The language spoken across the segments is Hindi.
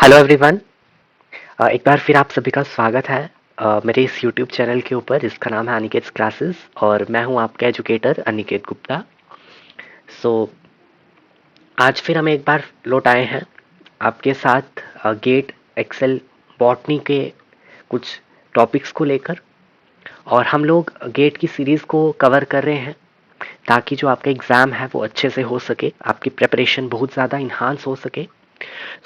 Hello everyone. एक बार फिर आप सभी का स्वागत है मेरे इस यूट्यूब चैनल के ऊपर जिसका नाम है अनिकेत क्लासेस और मैं हूं आपका एजुकेटर अनिकेत गुप्ता। सो आज फिर हम एक बार लौट आए हैं आपके साथ गेट एक्सेल बॉटनी के कुछ टॉपिक्स को लेकर। और हम लोग गेट की सीरीज़ को कवर कर रहे हैं ताकि जो आपका एग्ज़ाम है वो अच्छे से हो सके, आपकी प्रिपरेशन बहुत ज़्यादा इन्हांस हो सके।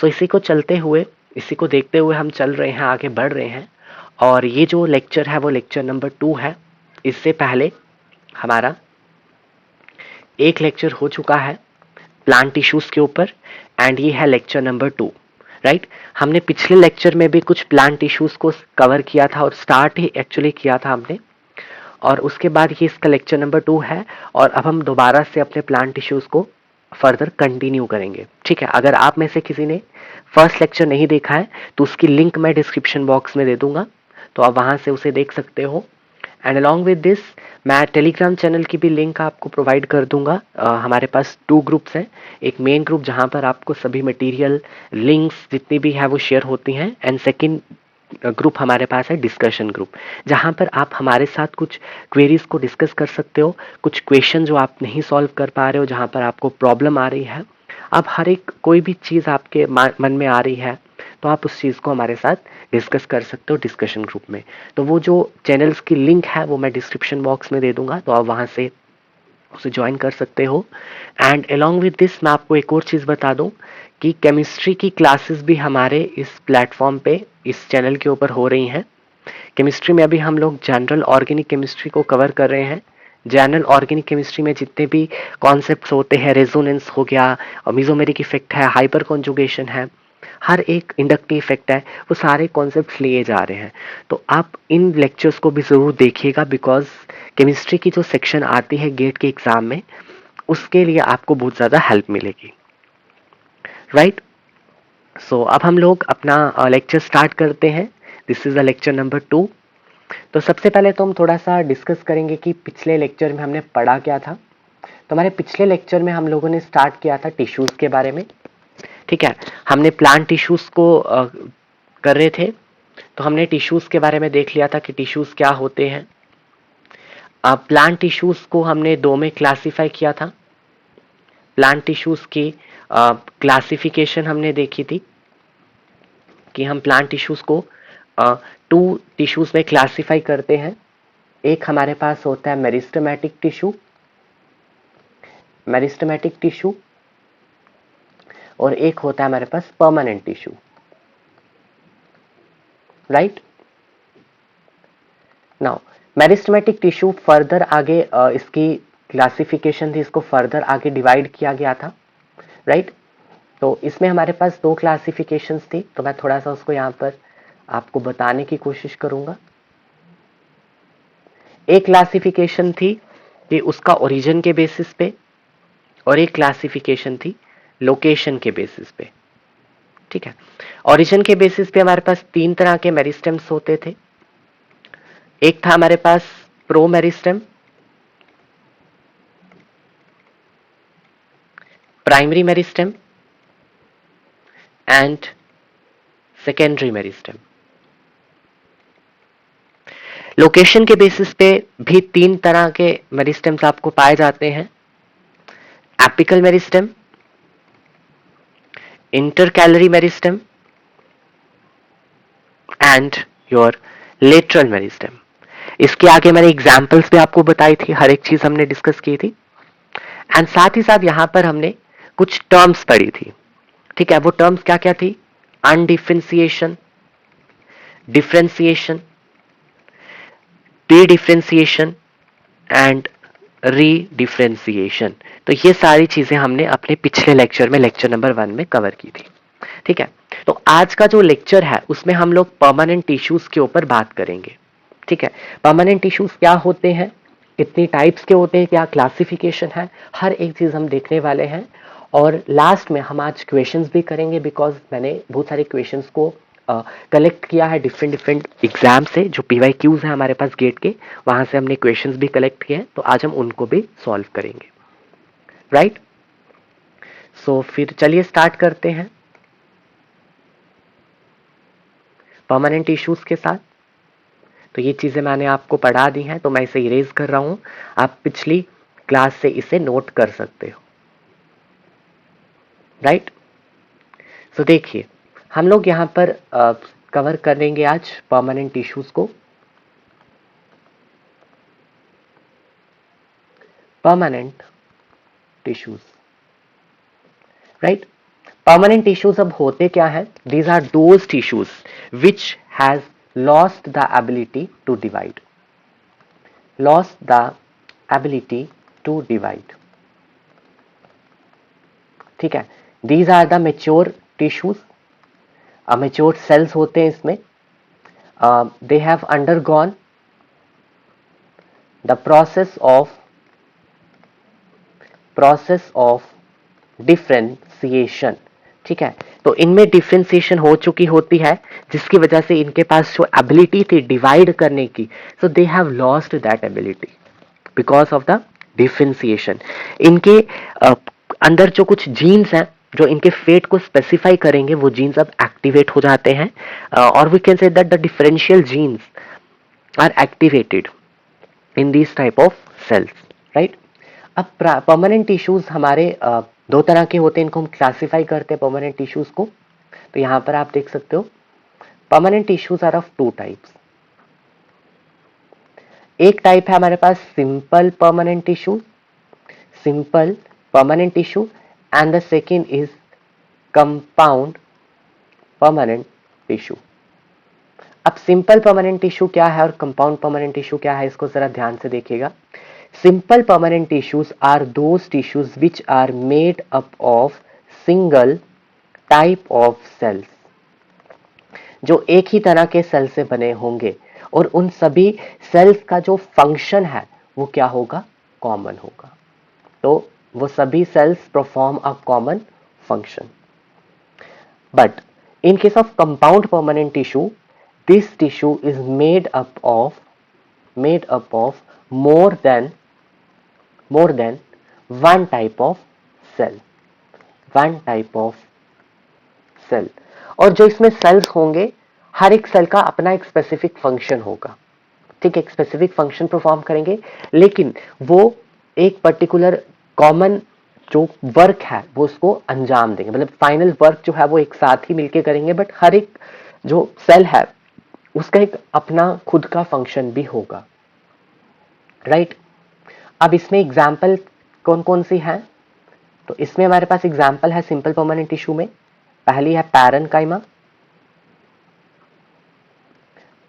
सो इसी को चलते हुए, इसी को देखते हुए हम चल रहे हैं, आगे बढ़ रहे हैं। और ये जो लेक्चर है वो लेक्चर नंबर 2 है। इससे पहले हमारा एक लेक्चर हो चुका है प्लांट इश्यूज के ऊपर एंड ये है लेक्चर नंबर 2। राइट, हमने पिछले लेक्चर में भी कुछ प्लांट इश्यूज को कवर किया था और स्टार्ट ही एक्चुअली किया था हमने। और उसके बाद ये इसका लेक्चर नंबर 2 है और अब हम दोबारा से अपने प्लांट इश्यूज को फर्दर कंटिन्यू करेंगे। ठीक है, अगर आप में से किसी ने फर्स्ट लेक्चर नहीं देखा है तो उसकी लिंक मैं डिस्क्रिप्शन बॉक्स में दे दूंगा, तो आप वहां से उसे देख सकते हो। एंड अलॉन्ग विद दिस मैं टेलीग्राम चैनल की भी लिंक आपको प्रोवाइड कर दूंगा। हमारे पास 2 ग्रुप्स हैं। एक मेन ग्रुप जहां पर आपको सभी मटेरियल लिंक्स जितनी भी है वो शेयर होती हैं, एंड सेकंड ग्रुप हमारे पास है डिस्कशन ग्रुप, जहां पर आप हमारे साथ कुछ क्वेरीज को डिस्कस कर सकते हो। कुछ क्वेश्चन जो आप नहीं सॉल्व कर पा रहे हो, जहां पर आपको प्रॉब्लम आ रही है, आप हर एक कोई भी चीज़ आपके मन में आ रही है तो आप उस चीज़ को हमारे साथ डिस्कस कर सकते हो डिस्कशन ग्रुप में। तो वो जो चैनल्स की लिंक है वो मैं डिस्क्रिप्शन बॉक्स में दे दूंगा, तो आप वहां से उसे ज्वाइन कर सकते हो। एंड अलॉन्ग विद दिस मैं आपको एक और चीज़ बता दूं कि केमिस्ट्री की क्लासेस भी हमारे इस प्लेटफॉर्म पे, इस चैनल के ऊपर हो रही हैं। केमिस्ट्री में अभी हम लोग जनरल ऑर्गेनिक केमिस्ट्री को कवर कर रहे हैं। जनरल ऑर्गेनिक केमिस्ट्री में जितने भी कॉन्सेप्ट्स होते हैं, रेजोनेंस हो गया, मेसोमेरिक इफेक्ट है, हाइपर कॉन्जुगेशन है, हर एक इंडक्टिव इफेक्ट है, वो सारे कॉन्सेप्ट्स लिए जा रहे हैं। तो आप इन लेक्चर्स को भी ज़रूर देखिएगा, बिकॉज केमिस्ट्री की जो सेक्शन आती है गेट के एग्ज़ाम में, उसके लिए आपको बहुत ज़्यादा हेल्प मिलेगी। राइट, सो अब हम लोग अपना लेक्चर स्टार्ट करते हैं। This is the lecture number 2। तो सबसे पहले तो हम थोड़ा सा डिस्कस करेंगे कि पिछले लेक्चर में हमने पढ़ा क्या था। तो हमारे पिछले लेक्चर में हम लोगों ने स्टार्ट किया था टिश्यूज के बारे में। ठीक है, हमने प्लांट टिश्यूज को कर रहे थे। तो हमने टिश्यूज के बारे में देख लिया था कि टिश्यूज क्या होते हैं। प्लांट टिश्यूज को हमने दो में क्लासिफाई किया था। प्लांट टिश्यूज की क्लासिफिकेशन हमने देखी थी कि हम प्लांट टिश्यूज को 2 टिश्यूज में क्लासिफाई करते हैं। एक हमारे पास होता है मेरिस्टेमेटिक टिश्यू, मेरिस्टेमेटिक टिश्यू, और एक होता है हमारे पास permanent tissue. Right, now meristematic tissue further आगे इसकी क्लासिफिकेशन थी, इसको फर्दर आगे डिवाइड किया गया था। राइट, तो इसमें हमारे पास 2 क्लासिफिकेशंस थी, तो मैं थोड़ा सा उसको यहाँ पर आपको बताने की कोशिश करूंगा। एक क्लासिफिकेशन थी कि उसका ओरिजिन के बेसिस पे, और एक क्लासिफिकेशन थी लोकेशन के बेसिस पे। ठीक है, ओरिजिन के बेसिस पे हमारे पास 3 तरह के मेरिस्टेम्स होते थे। एक था हमारे पास pro meristem, primary meristem and secondary meristem. Location के बेसिस पे भी 3 तरह के मेरिस्टेम्स आपको पाए जाते हैं। Apical meristem, intercalary meristem and your lateral meristem. इसके आगे मैंने एग्जाम्पल्स भी आपको बताई थी, हर एक चीज हमने डिस्कस की थी। एंड साथ ही साथ यहां पर हमने कुछ टर्म्स पढ़ी थी। ठीक है, वो टर्म्स क्या क्या थी? Undifferentiation, differentiation, dedifferentiation and redifferentiation. तो ये सारी चीजें हमने अपने पिछले लेक्चर में, लेक्चर नंबर 1 में कवर की थी। ठीक है, तो आज का जो लेक्चर है उसमें हम लोग परमानेंट टिश्यूज के ऊपर बात करेंगे। ठीक है, परमानेंट टिश्यूज क्या होते हैं, कितनी टाइप्स के होते हैं, क्या क्लासिफिकेशन है, हर एक चीज हम देखने वाले हैं। और लास्ट में हम आज क्वेश्चंस भी करेंगे, बिकॉज मैंने बहुत सारे क्वेश्चंस को कलेक्ट किया है डिफरेंट डिफरेंट एग्जाम से। जो पीवाई क्यूज है हमारे पास गेट के, वहां से हमने क्वेश्चंस भी कलेक्ट किए हैं, तो आज हम उनको भी सॉल्व करेंगे। राइट, सो फिर चलिए स्टार्ट करते हैं। परमानेंट टिश्यूज के साथ। तो ये चीजें मैंने आपको पढ़ा दी हैं, तो मैं इसे इरेज कर रहा हूं, आप पिछली क्लास से इसे नोट कर सकते हो, राइट। तो देखिए, हम लोग यहां पर कवर करेंगे आज परमानेंट टिश्यूज को। Permanent tissues, right. Permanent tissues अब होते क्या है? These are those tissues which has lost the ability to divide, lost the ability to divide, ठीक है। These are the mature tissues, mature cells होते हैं इसमें। They have undergone the process of differentiation, ठीक है। तो इनमें डिफरेंशिएशन हो चुकी होती है, जिसकी वजह से इनके पास जो एबिलिटी थी डिवाइड करने की, so they have lost that ability because of the differentiation. इनके अंदर जो कुछ जीन्स हैं जो इनके फेट को स्पेसिफाई करेंगे, वो जीन्स अब एक्टिवेट हो जाते हैं, और we can say that the differential genes are activated in this type of cells, right. अब परमानेंट टिश्यूज हमारे दो तरह के होते हैं, इनको हम क्लासिफाई करते हैं परमानेंट टिश्यूज को। तो यहां पर आप देख सकते हो permanent tissues are of two types. एक टाइप है हमारे पास simple permanent tissue, simple permanent tissue, and the second is compound permanent tissue. अब सिंपल परमानेंट टिश्यू क्या है और कंपाउंड परमानेंट टिश्यू क्या है, इसको जरा ध्यान से देखिएगा। Simple permanent tissues are those tissues which are made up of single type of cells, जो एक ही तरह के सेल से बने होंगे, और उन सभी सेल्स का जो फंक्शन है वो क्या होगा? कॉमन होगा। तो वो सभी cells perform a common function. But in case of compound permanent tissue, this tissue is made up of more than one type of cell, one type of cell। और जो इसमें सेल्स होंगे, हर एक सेल का अपना एक स्पेसिफिक फंक्शन होगा, ठीक है, एक स्पेसिफिक फंक्शन परफॉर्म करेंगे, लेकिन वो एक पर्टिकुलर कॉमन जो वर्क है वो उसको अंजाम देंगे, मतलब फाइनल वर्क जो है वो एक साथ ही मिलके करेंगे, बट हर एक जो सेल है उसका एक अपना खुद का फंक्शन भी होगा, राइट। अब इसमें एग्जाम्पल कौन कौन सी है? तो इसमें हमारे पास एग्जाम्पल है सिंपल परमानेंट टिश्यू में। पहली है पैरेन्काइमा,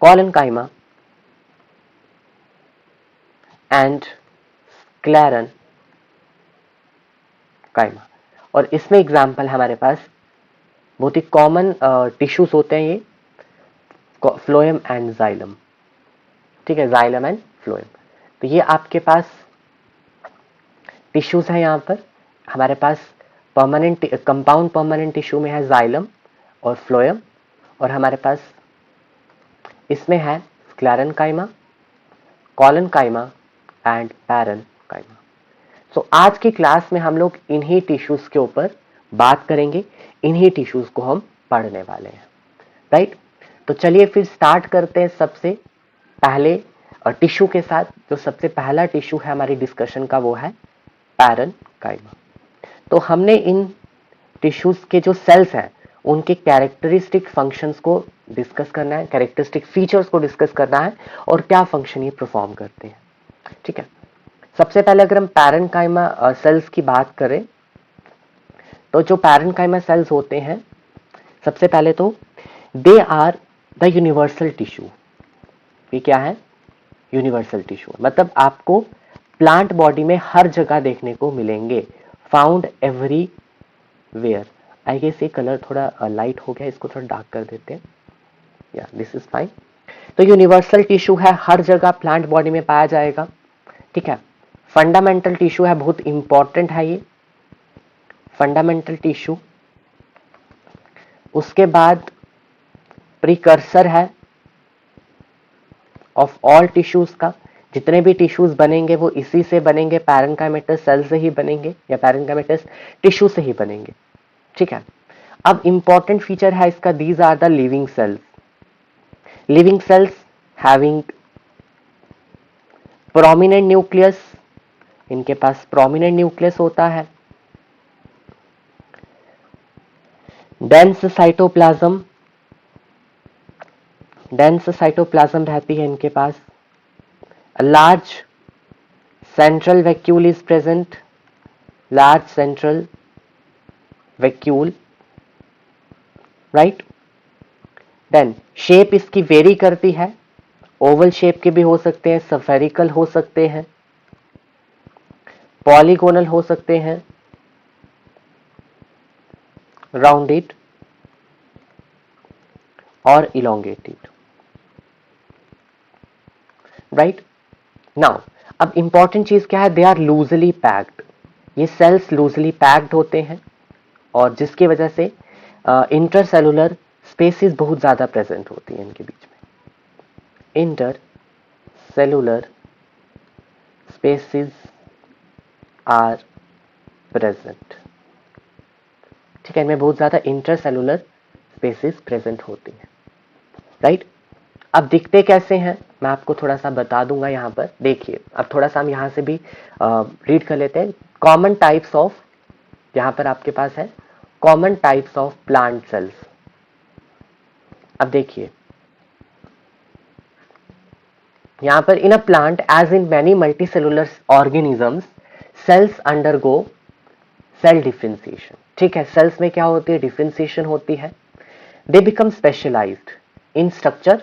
कॉलनकाइमा एंड स्क्लेरेन्काइमा। और इसमें एग्जाम्पल है हमारे पास बहुत ही कॉमन टिश्यूज होते हैं ये, फ्लोएम एंड जाइलम, ठीक है, जाइलम एंड फ्लोएम। तो ये आपके पास टिश्यूज है। यहाँ पर हमारे पास परमानेंट कंपाउंड परमानेंट टिश्यू में है जाइलम और फ्लोएम, और हमारे पास इसमें है स्क्लेरेन्काइमा, कॉलनकाइमा एंड पैरेन्काइमा। सो आज की क्लास में हम लोग इन्हीं टिश्यूज के ऊपर बात करेंगे, इन्हीं टिश्यूज को हम पढ़ने वाले हैं, राइट। तो चलिए फिर स्टार्ट करते हैं सबसे पहले टिश्यू के साथ। जो सबसे पहला टिश्यू है हमारी डिस्कशन का वो है पैरेन्काइमा। तो हमने इन टिश्यूज के जो सेल्स हैं उनके कैरेक्टरिस्टिक फंक्शंस को डिस्कस करना है, कैरेक्टरिस्टिक फीचर्स को डिस्कस करना है, और क्या फंक्शन ये परफॉर्म करते हैं, ठीक है। सबसे पहले अगर हम पैरेन्काइमा सेल्स की बात करें, तो जो पैरेन्काइमा सेल्स होते हैं, सबसे पहले तो they are the universal tissue. ये क्या है? यूनिवर्सल टिश्यू, मतलब आपको प्लांट बॉडी में हर जगह देखने को मिलेंगे, फाउंड एवरीवेयर। आई गेस ये कलर थोड़ा लाइट हो गया, इसको थोड़ा डार्क कर देते हैं, या दिस इज फाइन। तो यूनिवर्सल टिश्यू है, हर जगह प्लांट बॉडी में पाया जाएगा, ठीक है। फंडामेंटल टिश्यू है, बहुत इंपॉर्टेंट है ये फंडामेंटल टिश्यू। उसके बाद प्रीकर्सर है ऑफ ऑल टिश्यूज का, जितने भी टिश्यूज बनेंगे वो इसी से बनेंगे, पैरेन्काइमेटस सेल से ही बनेंगे या पैरेन्काइमेटस टिश्यू से ही बनेंगे, ठीक है। अब इंपॉर्टेंट फीचर है इसका, these are the living cells, living cells having prominent nucleus, इनके पास प्रोमिनेंट न्यूक्लियस होता है। डेंस साइटोप्लाज्म, डेंस साइटोप्लाज्म रहती है इनके पास। Large central vacuole is present, large central vacuole, right. Then shape इसकी वेरी करती है, ओवल शेप के भी हो सकते हैं, स्फेरिकल हो सकते हैं, पॉलीगोनल हो सकते हैं, राउंडेड और इलोंगेटेड, राइट। नाउ अब इंपॉर्टेंट चीज क्या है, दे आर लूजली पैक्ड, ये सेल्स लूजली पैक्ड होते हैं और जिसकी वजह से इंटरसेलुलर स्पेसिस बहुत ज्यादा प्रेजेंट होती है इनके बीच में। Intercellular spaces are present, ठीक है, इनमें बहुत ज्यादा इंटरसेलुलर स्पेसिस प्रेजेंट होती हैं, राइट। अब दिखते कैसे हैं मैं आपको थोड़ा सा बता दूंगा यहां पर, देखिए अब थोड़ा सा हम यहां से भी रीड कर लेते हैं। कॉमन टाइप्स ऑफ, यहां पर आपके पास है common types of plant cells. अब देखिए यहां पर in a plant as in many multicellular organisms cells undergo cell differentiation, ठीक है, सेल्स में क्या होती है, डिफरेंशिएशन होती है। They become specialized in structure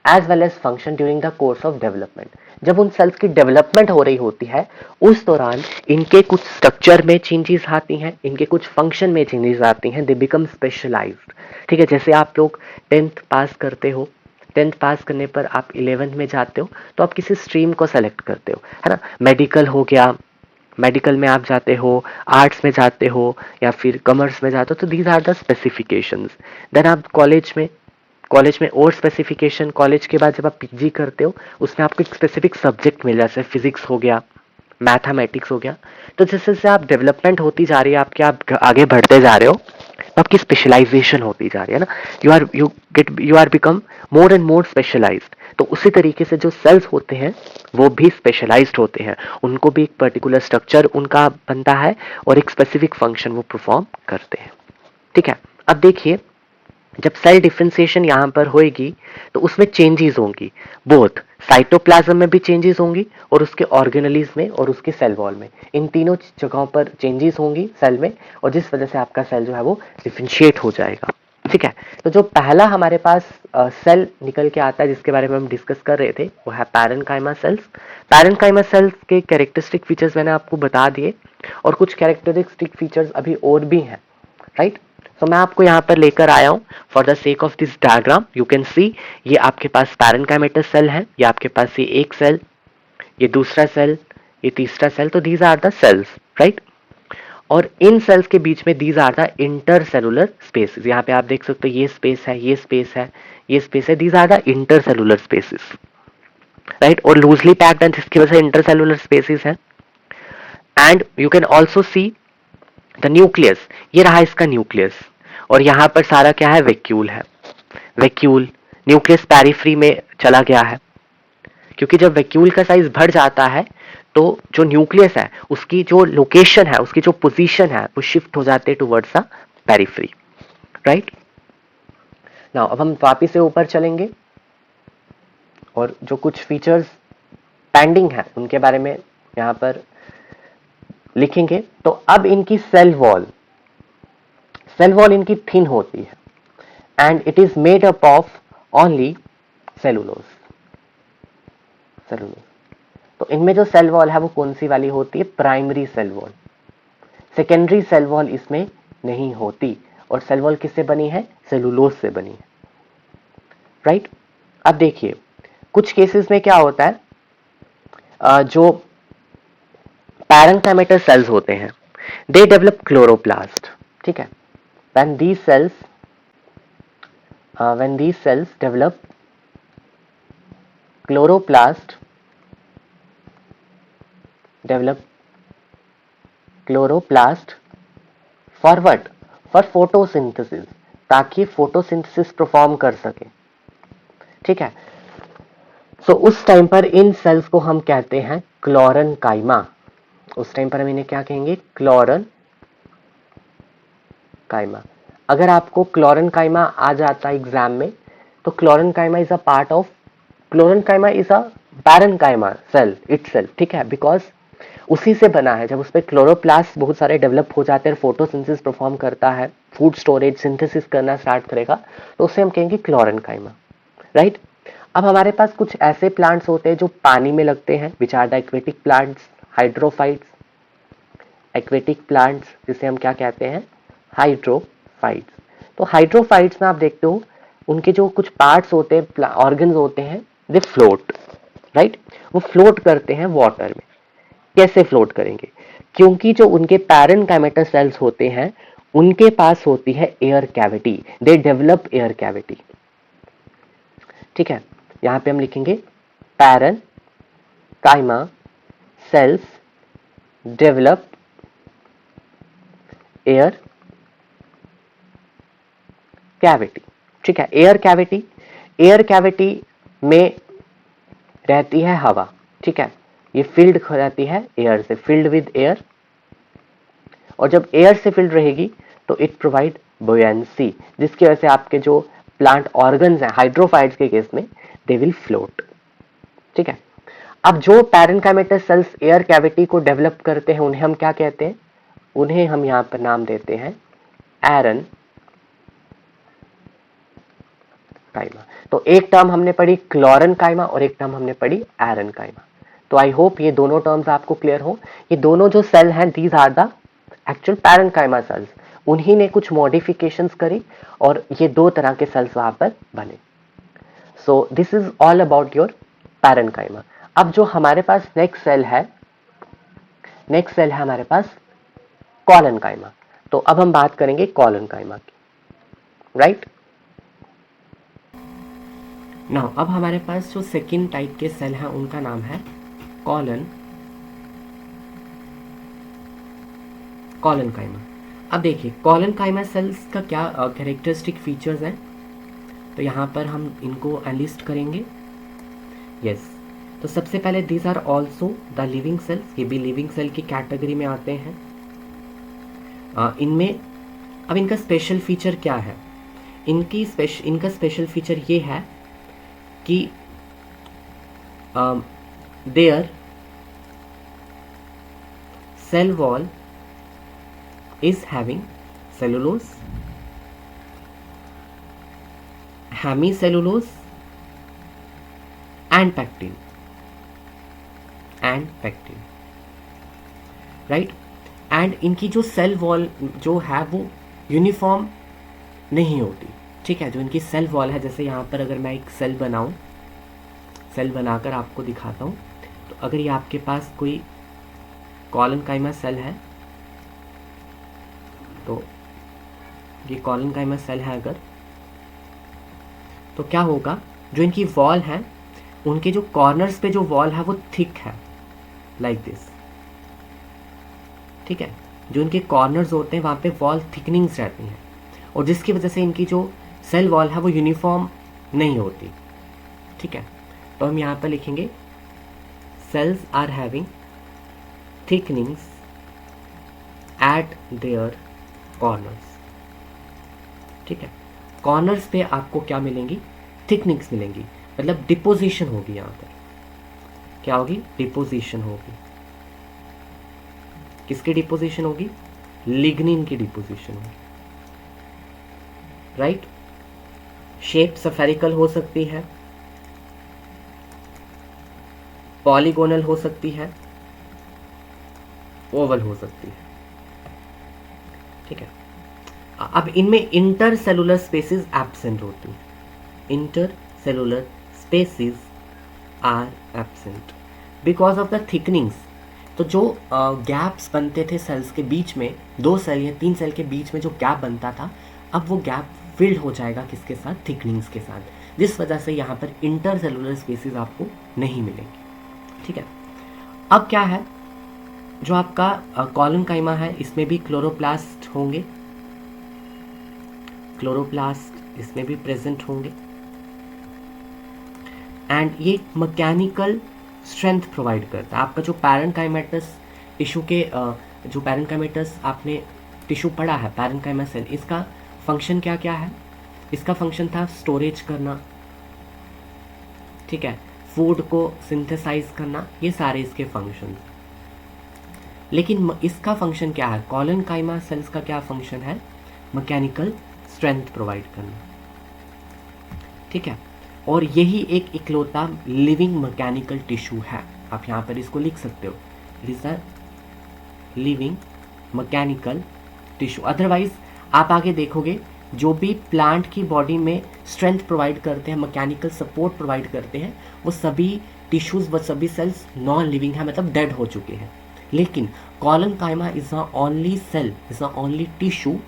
as well as function during the course of development. जब उन सेल्स की डेवलपमेंट हो रही होती है उस दौरान इनके कुछ स्ट्रक्चर में चेंजेस आती हैं, इनके कुछ फंक्शन में चेंजेस आती हैं, दे बिकम स्पेशलाइज्ड, ठीक है। जैसे आप लोग 10th पास करते हो, 10th पास करने पर आप 11th में जाते हो तो आप किसी स्ट्रीम को सेलेक्ट करते हो, है ना। मेडिकल हो गया, मेडिकल में आप जाते हो, आर्ट्स में जाते हो या फिर कॉमर्स में जाते हो, तो these are the specifications. Then आप कॉलेज में और स्पेसिफिकेशन, कॉलेज के बाद जब आप पीजी करते हो उसमें आपको एक स्पेसिफिक सब्जेक्ट मिल जाता है, फिजिक्स हो गया, मैथमेटिक्स हो गया। तो जैसे जैसे आप डेवलपमेंट होती जा रही है आपके, आप आगे बढ़ते जा रहे हो तो आपकी स्पेशलाइजेशन होती जा रही है ना, you are become more and more specialized. तो उसी तरीके से जो सेल्स होते हैं वो भी स्पेशलाइज्ड होते हैं, उनको भी एक पर्टिकुलर स्ट्रक्चर उनका बनता है और एक स्पेसिफिक फंक्शन वो परफॉर्म करते हैं, ठीक है। अब देखिए जब सेल डिफरेंशिएशन यहां पर होएगी तो उसमें चेंजेस होंगी, बोथ साइटोप्लाज्म में भी चेंजेस होंगी और उसके ऑर्गेनलीज में और उसके सेल वॉल में, इन तीनों जगहों पर चेंजेस होंगी सेल में, और जिस वजह से आपका सेल जो है वो डिफरेंशिएट हो जाएगा, ठीक है। तो जो पहला हमारे पास सेल निकल के आता है जिसके बारे में हम डिस्कस कर रहे थे वो है पैरेन्काइमा सेल्स। पैरेन्काइमा सेल्स के कैरेक्टरिस्टिक फीचर्स मैंने आपको बता दिए और कुछ कैरेक्टरिस्टिक फीचर्स अभी और भी हैं, राइट। तो मैं आपको यहां पर लेकर आया हूं for the sake of this diagram. You can see ये आपके पास पैरेन्काइमेटस सेल है, ये आपके पास ये एक सेल, ये दूसरा सेल, ये तीसरा सेल, तो these are the cells, right. और इन सेल्स के बीच में these are the intercellular spaces, यहाँ पे आप देख सकते हो ये स्पेस है, ये स्पेस है, ये स्पेस है, these are the intercellular spaces, right. और लूजली पैक्ड है जिसकी वजह से इंटरसेलुलर स्पेसेस है। And you can also see the nucleus, ये रहा इसका न्यूक्लियस, और यहां पर सारा क्या है, वैक्यूल है, वैक्यूल। न्यूक्लियस पेरिफ्री में चला गया है क्योंकि जब वैक्यूल का साइज बढ़ जाता है तो जो न्यूक्लियस है उसकी जो लोकेशन है, उसकी जो पोजीशन है वो शिफ्ट हो जाते हैं towards the periphery, right. Now अब हम वापिस से ऊपर चलेंगे और जो कुछ फीचर्स पेंडिंग है उनके बारे में यहां पर लिखेंगे। तो अब इनकी सेल वॉल इनकी थिन होती है and it is made up of only cellulose, तो इनमें जो सेल वॉल है वो कौन सी वाली होती है, primary cell wall. Secondary cell wall इसमें नहीं होती, और सेल वॉल किससे बनी है, सेलुलोज से बनी है, राइट। अब देखिए कुछ केसेस में क्या होता है, जो पैरेन्काइमेटस सेल्स होते हैं दे डेवलप क्लोरोप्लास्ट, ठीक है। when these cells develop chloroplast for what, for photosynthesis, ताकि फोटोसिंथेसिस परफॉर्म कर सके, ठीक है। सो उस टाइम पर इन सेल्स को हम कहते हैं क्लोरेनकाइमा। उस टाइम पर हम इन्हें क्या कहेंगे? क्लोरेनकाइमा। अगर आपको क्लोरेनकाइमा आ जाता है एग्जाम में, तो chlorenchyma is a part of, chlorenchyma is a parenchyma cell itself, ठीक है, बिकॉज उसी से बना है। जब उस पर क्लोरोप्लास्ट बहुत सारे डेवलप हो जाते हैं, फोटोसिंथेसिस परफॉर्म करता है, फूड स्टोरेज सिंथेसिस करना स्टार्ट करेगा, तो उसे हम कहेंगे क्लोरेनकाइमा, राइट। अब हमारे पास कुछ ऐसे प्लांट्स होते हैं जो पानी में लगते हैं, which are the aquatic plants, hydrophytes. Aquatic plants जिसे हम क्या कहते हैं? हाइड्रोफाइट्स। तो हाइड्रोफाइट्स में आप देखते हो उनके जो कुछ पार्ट्स होते हैं, ऑर्गन्स होते हैं, दे फ्लोट, राइट। वो फ्लोट करते हैं वाटर में। कैसे फ्लोट करेंगे? क्योंकि जो उनके पैरेनकाइमेटस सेल्स होते हैं, उनके पास होती है air cavity, they develop air cavity, ठीक है। यहां पे हम लिखेंगे parenchyma cells develop air cavity, ठीक है। एयर कैविटी, एयर कैविटी में रहती है हवा, ठीक है। ये फिल्ड रहती है एयर से, फिल्ड विद एयर। और जब एयर से फिल्ड रहेगी तो इट प्रोवाइड बुयंसी, जिसकी वजह से आपके जो प्लांट ऑर्गन्स हैं हाइड्रोफाइट्स के केस में, दे विल फ्लोट, ठीक है। अब जो पैरेनकाइमेटस सेल्स एयर कैविटी को डेवलप करते हैं, उन्हें हम क्या कहते हैं? उन्हें हम यहां पर नाम देते हैं एरन काइमा। तो एक टर्म हमने पढ़ी क्लोरन काइमा और एक टर्म हमने पढ़ी एरन काइमा। तो आई होप ये दोनों टर्म्स आपको क्लियर हो। ये दोनों जो सेल हैं, these are the actual parenchyma cells. उन्हीं ने कुछ मॉडिफिकेशंस करी और ये दो तरह के सेल्स वहां पर बने। So this is all about your parenchyma. अब जो हमारे पास नेक्स्ट सेल है, नेक्स्ट सेल है हमारे पास कॉलनकाइमा। तो अब हम बात करेंगे कॉलनकाइमा की, राइट। नाउ अब हमारे पास जो सेकेंड टाइप के सेल हैं उनका नाम है कॉलनकाइमा। अब देखिए कॉलनकाइमा सेल्स का क्या कैरेक्टरिस्टिक फीचर्स हैं, तो यहाँ पर हम इनको एनलिस्ट करेंगे। यस, तो सबसे पहले these are also the living cells, ये भी लिविंग सेल की कैटेगरी में आते हैं। इनमें अब इनका स्पेशल फीचर क्या है? इनका स्पेशल फीचर ये है कि there cell wall is having cellulose, hemicellulose and pectin, राइट। एंड इनकी जो सेल वॉल जो है वो यूनिफॉर्म नहीं होती, ठीक है। जो इनकी सेल वॉल है, जैसे यहाँ पर अगर मैं एक सेल बनाऊँ, सेल बनाकर आपको दिखाता हूँ, तो अगर ये आपके पास कोई कॉलनकाइमा सेल है, तो ये कॉलनकाइमा सेल है अगर, तो क्या होगा? जो इनकी वॉल है, उनके जो कॉर्नर्स पे जो वॉल है वो थिक है, लाइक दिस, ठीक है। जो इनके कॉर्नर्स होते हैं वहाँ पे वॉल थिकनिंग्स रहती हैं, और जिसकी वजह से इनकी जो सेल वॉल है वो यूनिफॉर्म नहीं होती, ठीक है। तो हम यहाँ पर लिखेंगे cells are having thickenings at their corners, ठीक है। कॉर्नर्स पे आपको क्या मिलेंगी? थिकनिंग्स मिलेंगी, मतलब डिपोजिशन होगी। यहाँ पर क्या होगी? डिपोजिशन होगी। किसकी डिपोजिशन होगी? लिग्निन की डिपोजिशन होगी, राइट। शेप सफेरिकल हो सकती है, पॉलीगोनल हो सकती है, ओवल हो सकती है, ठीक है। अब इनमें इंटरसेलुलर स्पेसिस एब्सेंट होती हैं, intercellular spaces are absent because of the thickenings. तो जो गैप्स बनते थे सेल्स के बीच में, दो सेल या तीन सेल के बीच में जो गैप बनता था, अब वो गैप फिल्ड हो जाएगा किसके साथ? थिकनिंग्स के साथ, जिस वजह से यहाँ पर इंटरसेलुलर स्पेसिस आपको नहीं मिलेंगी, ठीक है। अब क्या है, जो आपका कॉलनकाइमा है, इसमें भी क्लोरोप्लास्ट होंगे, क्लोरोप्लास्ट इसमें भी प्रेजेंट होंगे, एंड ये मैकेनिकल स्ट्रेंथ प्रोवाइड करता है। आपका जो पैरेन्काइमेटस टिश्यू के जो पैरेन्काइमेटस आपने टिश्यू पढ़ा है, पैरेन्काइमा सेल, इसका फंक्शन क्या क्या है? इसका फंक्शन था स्टोरेज करना, ठीक है, फूड को सिंथेसाइज करना, ये सारे इसके फंक्शन। लेकिन इसका फंक्शन क्या है? कॉलनकाइमा सेल्स का क्या फंक्शन है? मैकेनिकल स्ट्रेंथ प्रोवाइड करना, ठीक है। और यही एक इकलौता लिविंग मैकेनिकल टिश्यू है। आप यहाँ पर इसको लिख सकते हो, it is a living mechanical tissue. Otherwise आप आगे देखोगे जो भी प्लांट की बॉडी में स्ट्रेंथ प्रोवाइड करते हैं, मैकेनिकल सपोर्ट प्रोवाइड करते हैं, वो सभी टिश्यूज व सभी सेल्स नॉन लिविंग है, मतलब डेड हो चुके हैं। लेकिन collenchyma is the only cell, is the only tissue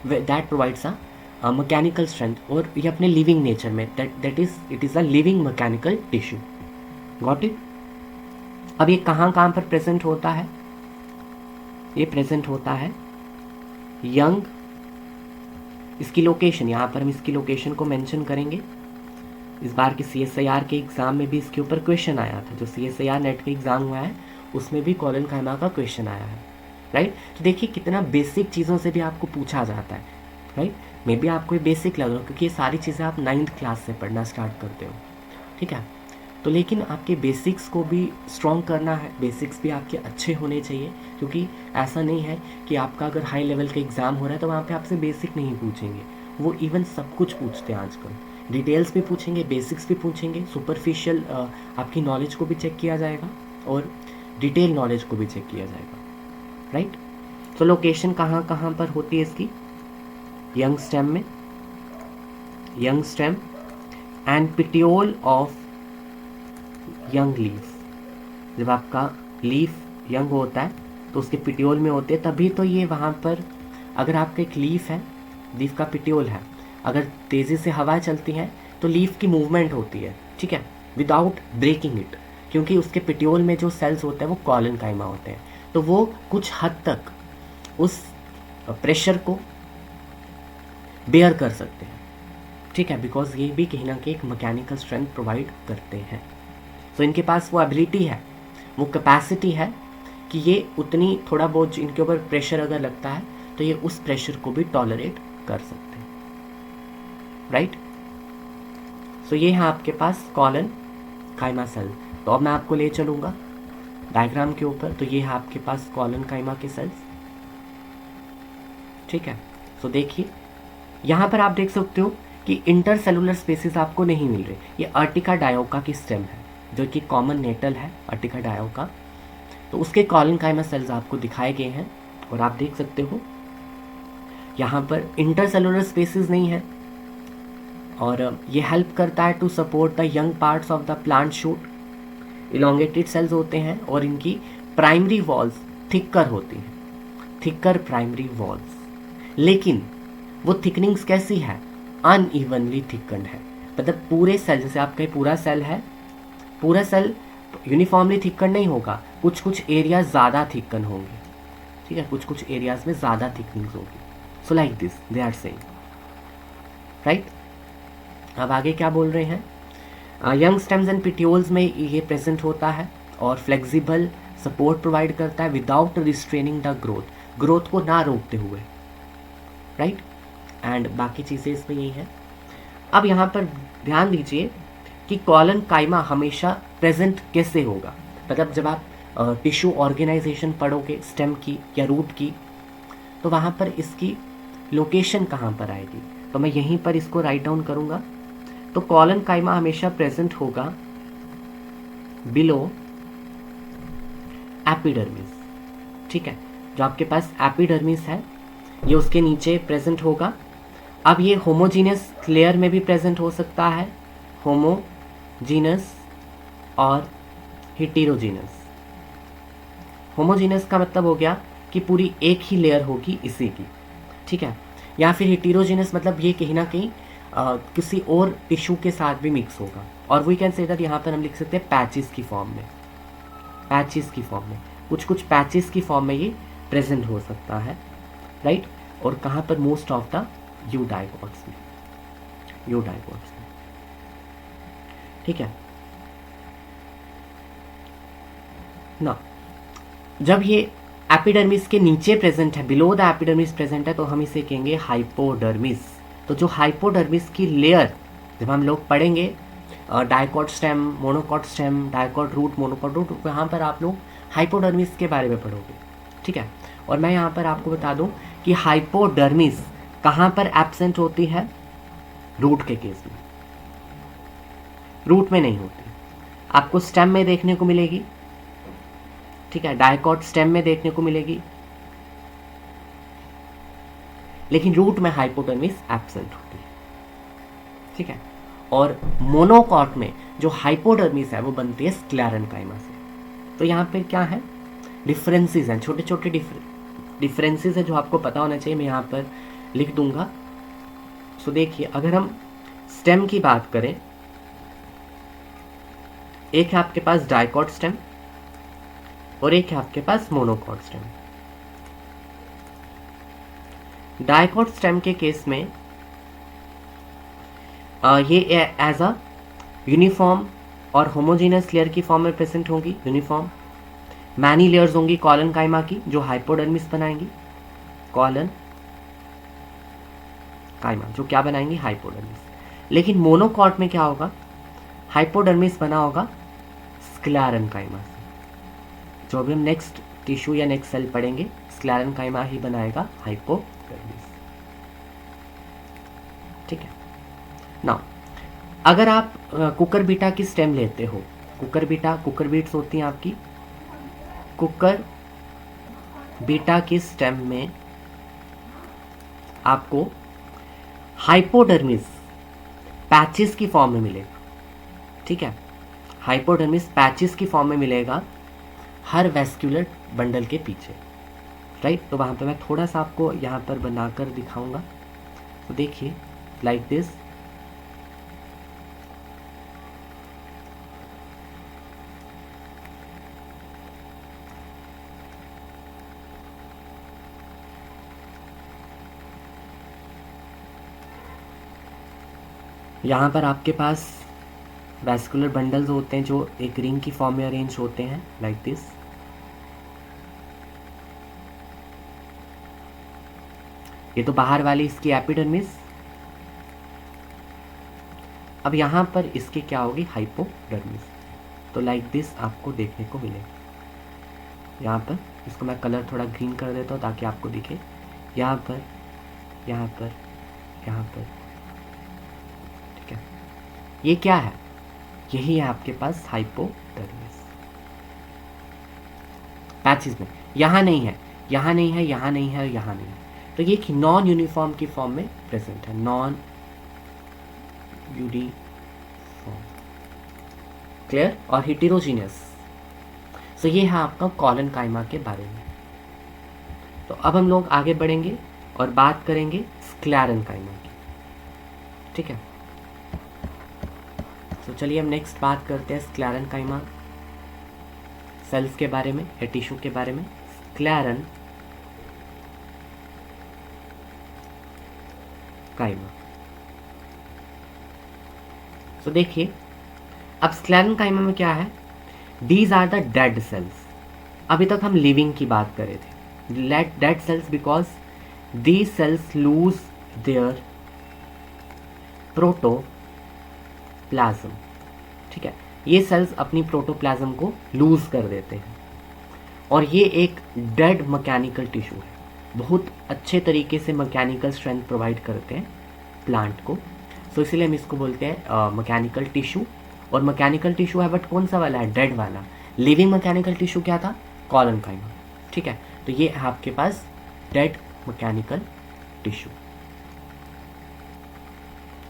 that provides a mechanical strength, और ये अपने लिविंग नेचर में that is it is a living mechanical tissue. Got it? अब ये कहाँ कहाँ पर प्रेजेंट होता है? ये प्रेजेंट होता है यंग, इसकी लोकेशन, यहाँ पर हम इसकी लोकेशन को मेंशन करेंगे। इस बार की CSIR के एग्जाम में भी इसके ऊपर क्वेश्चन आया था, जो CSIR नेट का एग्जाम हुआ है उसमें भी कॉलनकाइमा का क्वेश्चन आया है, राइट। तो देखिए कितना बेसिक चीज़ों से भी आपको पूछा जाता है, राइट। मे बी आपको ये बेसिक लग रहा हो क्योंकि ये सारी चीज़ें आप 9th क्लास से पढ़ना स्टार्ट करते हो, ठीक है। तो लेकिन आपके बेसिक्स को भी स्ट्रॉन्ग करना है, बेसिक्स भी आपके अच्छे होने चाहिए, क्योंकि ऐसा नहीं है कि आपका अगर हाई लेवल का एग्ज़ाम हो रहा है तो वहाँ पे आपसे बेसिक नहीं पूछेंगे, वो इवन सब कुछ पूछते हैं आजकल। डिटेल्स भी पूछेंगे, बेसिक्स भी पूछेंगे, सुपरफिशियल आपकी नॉलेज को भी चेक किया जाएगा और डिटेल नॉलेज को भी चेक किया जाएगा, राइट। तो लोकेशन कहाँ कहाँ पर होती है इसकी? यंग स्टेम में, young stem and petiole of young leaf. जब आपका लीफ यंग होता है तो उसके पिटियोल में होते हैं, तभी तो ये वहाँ पर, अगर आपका एक लीफ है, लीफ का पिटियोल है, अगर तेज़ी से हवाएं चलती हैं तो लीफ की मूवमेंट होती है, ठीक है, विदाउट ब्रेकिंग इट, क्योंकि उसके पिटियोल में जो सेल्स होते हैं वो कॉलनकाइमा होते हैं, तो वो कुछ हद तक उस प्रेशर को बेयर कर सकते हैं, ठीक है, बिकॉज ये भी कहीं ना कहीं एक मैकेनिकल स्ट्रेंथ प्रोवाइड करते हैं। तो इनके पास वो एबिलिटी है, वो कैपेसिटी है कि ये उतनी थोड़ा बहुत इनके ऊपर प्रेशर अगर लगता है तो ये उस प्रेशर को भी टॉलरेट कर सकते हैं, राइट। सो ये है आपके पास कॉलनकाइमा सेल। तो अब मैं आपको ले चलूँगा डायग्राम के ऊपर। तो ये है आपके पास कॉलनकाइमा के सेल्स, ठीक है। सो देखिए यहाँ पर आप देख सकते हो कि इंटरसेलुलर स्पेसिस आपको नहीं मिल रहे। ये अर्टिका डायोका की स्टेम है, जो कि कॉमन नेटल है अर्टिका डायोका, तो उसके कॉलनकाइमा सेल्स आपको दिखाए गए हैं। और आप देख सकते हो यहाँ पर इंटरसेलुलर स्पेसिस नहीं है, और ये हेल्प करता है to support the young parts of the plant shoot. Elongated cells होते हैं और इनकी प्राइमरी वॉल्स थिकर होती हैं, थिकर प्राइमरी वॉल्स। लेकिन वो थिकनिंग्स कैसी है? अनइवनली थिकन्ड है, मतलब पूरे सेल, जैसे आपका पूरा सेल है, पूरा सेल यूनिफॉर्मली थिकन नहीं होगा, कुछ कुछ एरिया ज़्यादा थिकन होंगे, ठीक है, कुछ कुछ एरियाज में ज़्यादा थिकनिंग्स होगी। So like this they are saying, right. अब आगे क्या बोल रहे हैं? यंग स्टेम्स एंड पिटियोल्स में ये प्रेजेंट होता है और फ्लेक्सिबल सपोर्ट प्रोवाइड करता है without restraining the growth, growth को ना रोकते हुए, राइट। एंड बाकी चीज़ें इसमें यही है। अब यहाँ पर ध्यान दीजिए कि कॉलनकाइमा हमेशा प्रेजेंट कैसे होगा, मतलब जब आप टिश्यू ऑर्गेनाइजेशन पढ़ोगे स्टेम की या रूट की, तो वहाँ पर इसकी लोकेशन कहाँ पर आएगी, तो मैं यहीं पर इसको राइट डाउन करूँगा। तो कॉलनकाइमा हमेशा प्रेजेंट होगा बिलो एपिडर्मिस, ठीक है, जो आपके पास एपिडर्मिस है ये उसके नीचे प्रेजेंट होगा। अब ये होमोजीनस लेयर में भी प्रेजेंट हो सकता है, होमोजीनस और हेटेरोजीनस। होमोजीनस का मतलब हो गया कि पूरी एक ही लेयर होगी इसी की, ठीक है, या फिर हेटेरोजीनस मतलब ये कहीं ना कहीं किसी और टिश्यू के साथ भी मिक्स होगा, और वी कैन से दैट यहाँ पर हम लिख सकते हैं पैचेस की फॉर्म में, पैचेस की फॉर्म में, कुछ कुछ पैचेस की फॉर्म में ये प्रेजेंट हो सकता है, राइट। और कहाँ पर? मोस्ट ऑफ द यूडाइगोट्स में, यूडाइगोट्स में, ठीक है ना। जब ये एपिडर्मिस के नीचे प्रेजेंट है, बिलो द एपिडर्मिस प्रेजेंट है, तो हम इसे कहेंगे हाइपोडर्मिस। तो जो हाइपोडर्मिस की लेयर जब हम लोग पढ़ेंगे dicot stem, monocot stem, dicot root, monocot root, वहाँ पर आप लोग हाइपोडर्मिस के बारे में पढ़ोगे, ठीक है। और मैं यहाँ पर आपको बता दूँ कि हाइपोडर्मिस कहाँ पर एब्सेंट होती है, रूट के केस में, रूट में नहीं होती, आपको स्टेम में देखने को मिलेगी, ठीक है, डाइकॉट स्टेम में देखने को मिलेगी, लेकिन रूट में हाइपोडर्मिस एब्सेंट होती है, ठीक है। और मोनोकॉट में जो हाइपोडर्मिस है वो बनती है स्क्लेरेन्काइमा से। तो यहाँ पे क्या है, डिफरेंसेस हैं, छोटे छोटे डिफरेंसेस है जो आपको पता होना चाहिए, मैं यहाँ पर लिख दूंगा। सो देखिए, अगर हम स्टेम की बात करें, एक है आपके पास डाइकॉट स्टेम और एक है आपके पास मोनोकॉट स्टेम। डाइकॉट स्टेम के केस में ये एज अ यूनिफॉर्म और होमोजेनस लेयर की फॉर्म में प्रेजेंट होंगी, यूनिफॉर्म। मैनी लेयर्स होंगी कॉलन काइमा की जो हाइपोडर्मिस बनाएंगी, कॉलन काइमा जो क्या बनाएंगी, हाइपोडर्मिस। लेकिन मोनोकॉट में क्या होगा, हाइपोडर्मिस बना होगा स्क्लेरेन्काइमा से। जो अभी हम नेक्स्ट टिश्यू या नेक्स्ट सेल पढ़ेंगे, स्क्लेरेन्काइमा ही बनाएगा हाइपोडर्मिस, ठीक है ना। अगर आप कुकर बीटा की स्टेम लेते हो, कुकर बीटा, कुकर बीट्स होती हैं आपकी, कुकर बीटा की स्टेम में आपको हाइपोडर्मिस पैचेस की फॉर्म में मिलेगा, ठीक है, हाइपोडर्मिस पैचेस की फॉर्म में मिलेगा हर वेस्क्यूलर बंडल के पीछे, राइट। तो वहाँ पे मैं थोड़ा सा आपको यहाँ पर बनाकर दिखाऊंगा। तो देखिए, लाइक दिस, यहाँ पर आपके पास वैस्कुलर बंडल्स होते हैं जो एक रिंग की फॉर्म में अरेंज होते हैं, लाइक दिस। ये तो बाहर वाली इसकी एपिडर्मिस। अब यहाँ पर इसकी क्या होगी, हाइपोडर्मिस। तो लाइक दिस आपको देखने को मिलेगा। यहाँ पर इसको मैं कलर थोड़ा ग्रीन कर देता हूँ ताकि आपको दिखे। यहाँ पर, यहाँ पर, यहाँ पर, ठीक है। ये क्या है, यही है आपके पास हाइपोडर्मिस पैचेस में। यहाँ नहीं है, यहाँ नहीं है, यहाँ नहीं है, यहाँ नहीं है। तो ये नॉन यूनिफॉर्म की फॉर्म में प्रेजेंट है, नॉन यूनिफॉर्म, क्लियर, और हेटेरोजीनियस। सो ये है आपका कॉलन काइमा के बारे में। तो अब हम लोग आगे बढ़ेंगे और बात करेंगे स्क्लेरेन्काइमा की, ठीक है। तो चलिए हम नेक्स्ट बात करते हैं स्क्लेरेन्काइमा सेल्स के बारे में या टिश्यू के बारे में। स्क्लेरेन्काइमा, तो देखिए, अब स्क्लेरेन्काइमा में क्या है, these are the dead cells. अभी तक हम लिविंग की बात कर रहे थे, dead cells because these cells lose their protoplasm, ठीक है। ये सेल्स अपनी प्रोटोप्लाज्म को लूज कर देते हैं और ये एक डेड मैकेनिकल टिश्यू है, बहुत अच्छे तरीके से मैकेनिकल स्ट्रेंथ प्रोवाइड करते हैं प्लांट को। सो इसीलिए हम इसको बोलते हैं मैकेनिकल टिश्यू। और मैकेनिकल टिश्यू है बट कौन सा वाला है, डेड वाला। लिविंग मैकेनिकल टिश्यू क्या था, कॉलनकाइमा, ठीक है। तो ये है आपके पास dead mechanical tissue,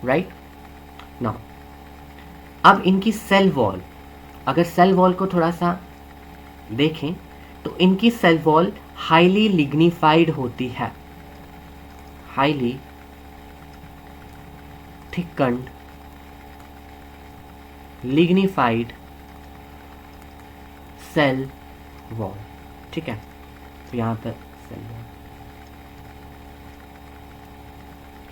right now. अब इनकी सेल वॉल, अगर सेल वॉल को थोड़ा सा देखें तो इनकी सेल वॉल हाईली लिग्निफाइड होती है, हाईली थिकन्ड लिग्निफाइड सेल वॉल, ठीक है। तो यहां पर सेल वॉल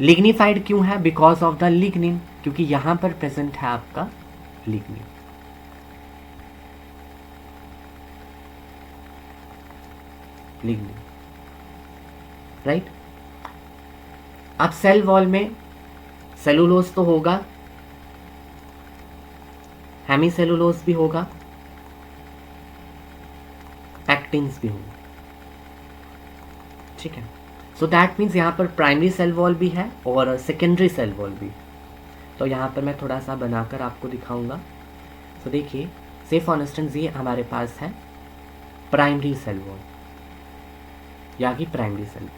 लिग्निफाइड क्यों है, बिकॉज ऑफ द लिग्निन, क्योंकि यहां पर प्रेजेंट है आपका लिग्निन, लिग्निन, राइट। अब सेल वॉल में सेलुलोज तो होगा, हेमीसेलुलोज भी होगा, पैक्टिन्स भी होंगे, ठीक है। सो दैट मीन्स यहाँ पर प्राइमरी सेल वॉल भी है और सेकेंडरी सेल वॉल भी। तो यहाँ पर मैं थोड़ा सा बनाकर आपको दिखाऊंगा। तो देखिए, से फॉर इंस्टेंस ये हमारे पास है प्राइमरी सेल वॉल, या कि प्राइमरी सेल वॉल।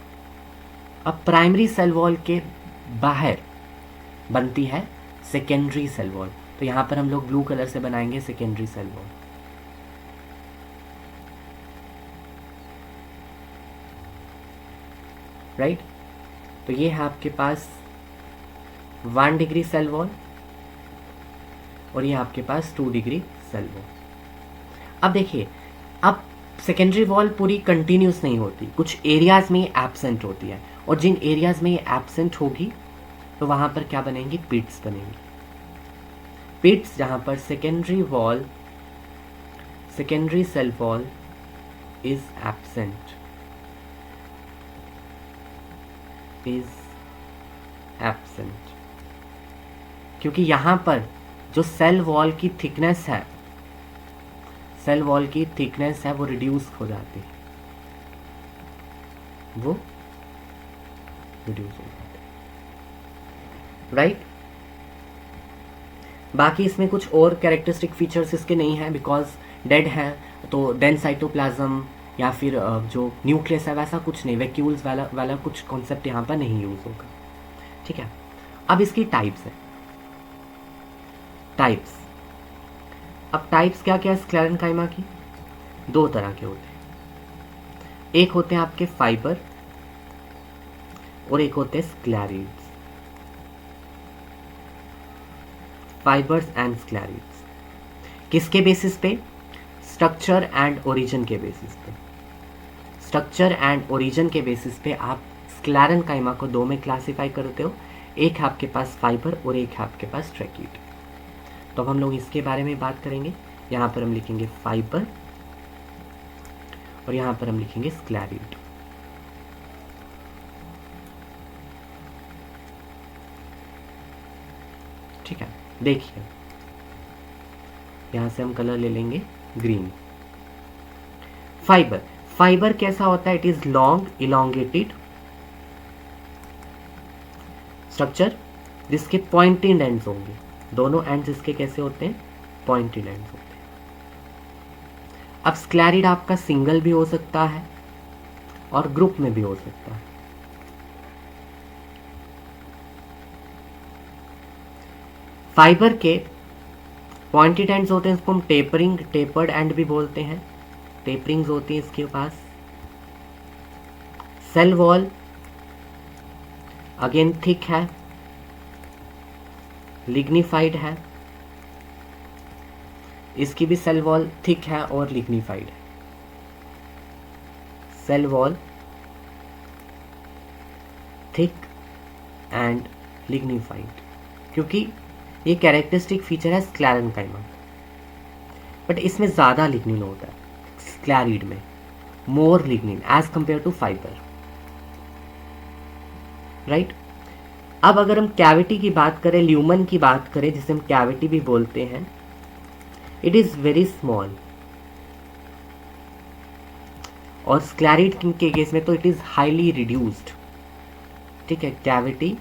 अब प्राइमरी सेल वॉल के बाहर बनती है सेकेंडरी सेल वॉल। तो यहाँ पर हम लोग ब्लू कलर से बनाएंगे सेकेंडरी सेल वॉल, राइट। तो ये है आपके पास 1 डिग्री सेल वॉल और ये आपके पास 2 डिग्री सेल वॉल। अब देखिए, अब सेकेंडरी वॉल पूरी कंटिन्यूस नहीं होती, कुछ एरियाज में एब्सेंट होती है, और जिन एरियाज में ये एब्सेंट होगी तो वहां पर क्या बनेंगी, पिट्स बनेंगी। पिट्स जहां पर secondary wall, secondary cell wall is absent, is absent, क्योंकि यहां पर जो सेल वॉल की थिकनेस है, सेल वॉल की थिकनेस है वो रिड्यूस हो जाती है, वो रिड्यूस हो जाती है, राइट। बाकी इसमें कुछ और कैरेक्टरिस्टिक फीचर्स इसके नहीं हैं, बिकॉज डेड है तो डेंस साइटोप्लाज्म या फिर जो न्यूक्लियस है वैसा कुछ नहीं, वैक्यूल्स वाला कुछ कॉन्सेप्ट यहाँ पर नहीं यूज होगा, ठीक है। अब इसकी टाइप्स है, टाइप्स। अब टाइप्स क्या क्या है स्क्लेरेन्काइमा की? 2 तरह के होते हैं, एक होते हैं आपके फाइबर और एक होते हैं स्क्लेरिड्स, फाइबर्स एंड स्क्लेरिड्स। किसके बेसिस पे? स्ट्रक्चर एंड ओरिजिन के बेसिस पे। स्ट्रक्चर एंड ओरिजिन के बेसिस पे आप स्क्लेरेन्काइमा को 2 में क्लासिफाई करते हो, एक है आपके पास फाइबर और एक है आपके पास ट्रैकीड। तो अब हम लोग इसके बारे में बात करेंगे। यहाँ पर हम लिखेंगे फाइबर और यहाँ पर हम लिखेंगे स्क्लेरिड। ठीक है, देखिए यहाँ से हम कलर ले लेंगे ग्रीन। फाइबर, फाइबर कैसा होता है? It is long elongated structure जिसके पॉइंटेड एंड्स होंगे, दोनों एंड्स इसके कैसे होते हैं? पॉइंटेड एंड्स होते हैं। अब स्क्लेरिड आपका सिंगल भी हो सकता है और ग्रुप में भी हो सकता है। फाइबर के पॉइंटेड एंड्स होते हैं, इसको हम टेपरिंग, टेपर्ड एंड भी बोलते हैं, टेपरिंग्स होती है इसके पास। सेल वॉल अगेन थिक है, लिग्निफाइड है, इसकी भी सेल वॉल थिक है और लिग्निफाइड है। Cell wall thick and lignified, क्योंकि ये कैरेक्टरिस्टिक फीचर है स्क्लेरेन्काइमा। बट इसमें ज्यादा लिग्निन होता है स्क्लेरिड में, more lignin as compare to fibre, right. अब अगर हम कैविटी की बात करें, ल्यूमन की बात करें, जिसे हम कैविटी भी बोलते हैं, इट इज वेरी स्मॉल। और स्क्लेरिड के केस में तो इट इज हाईली रिड्यूस्ड, ठीक है। कैविटी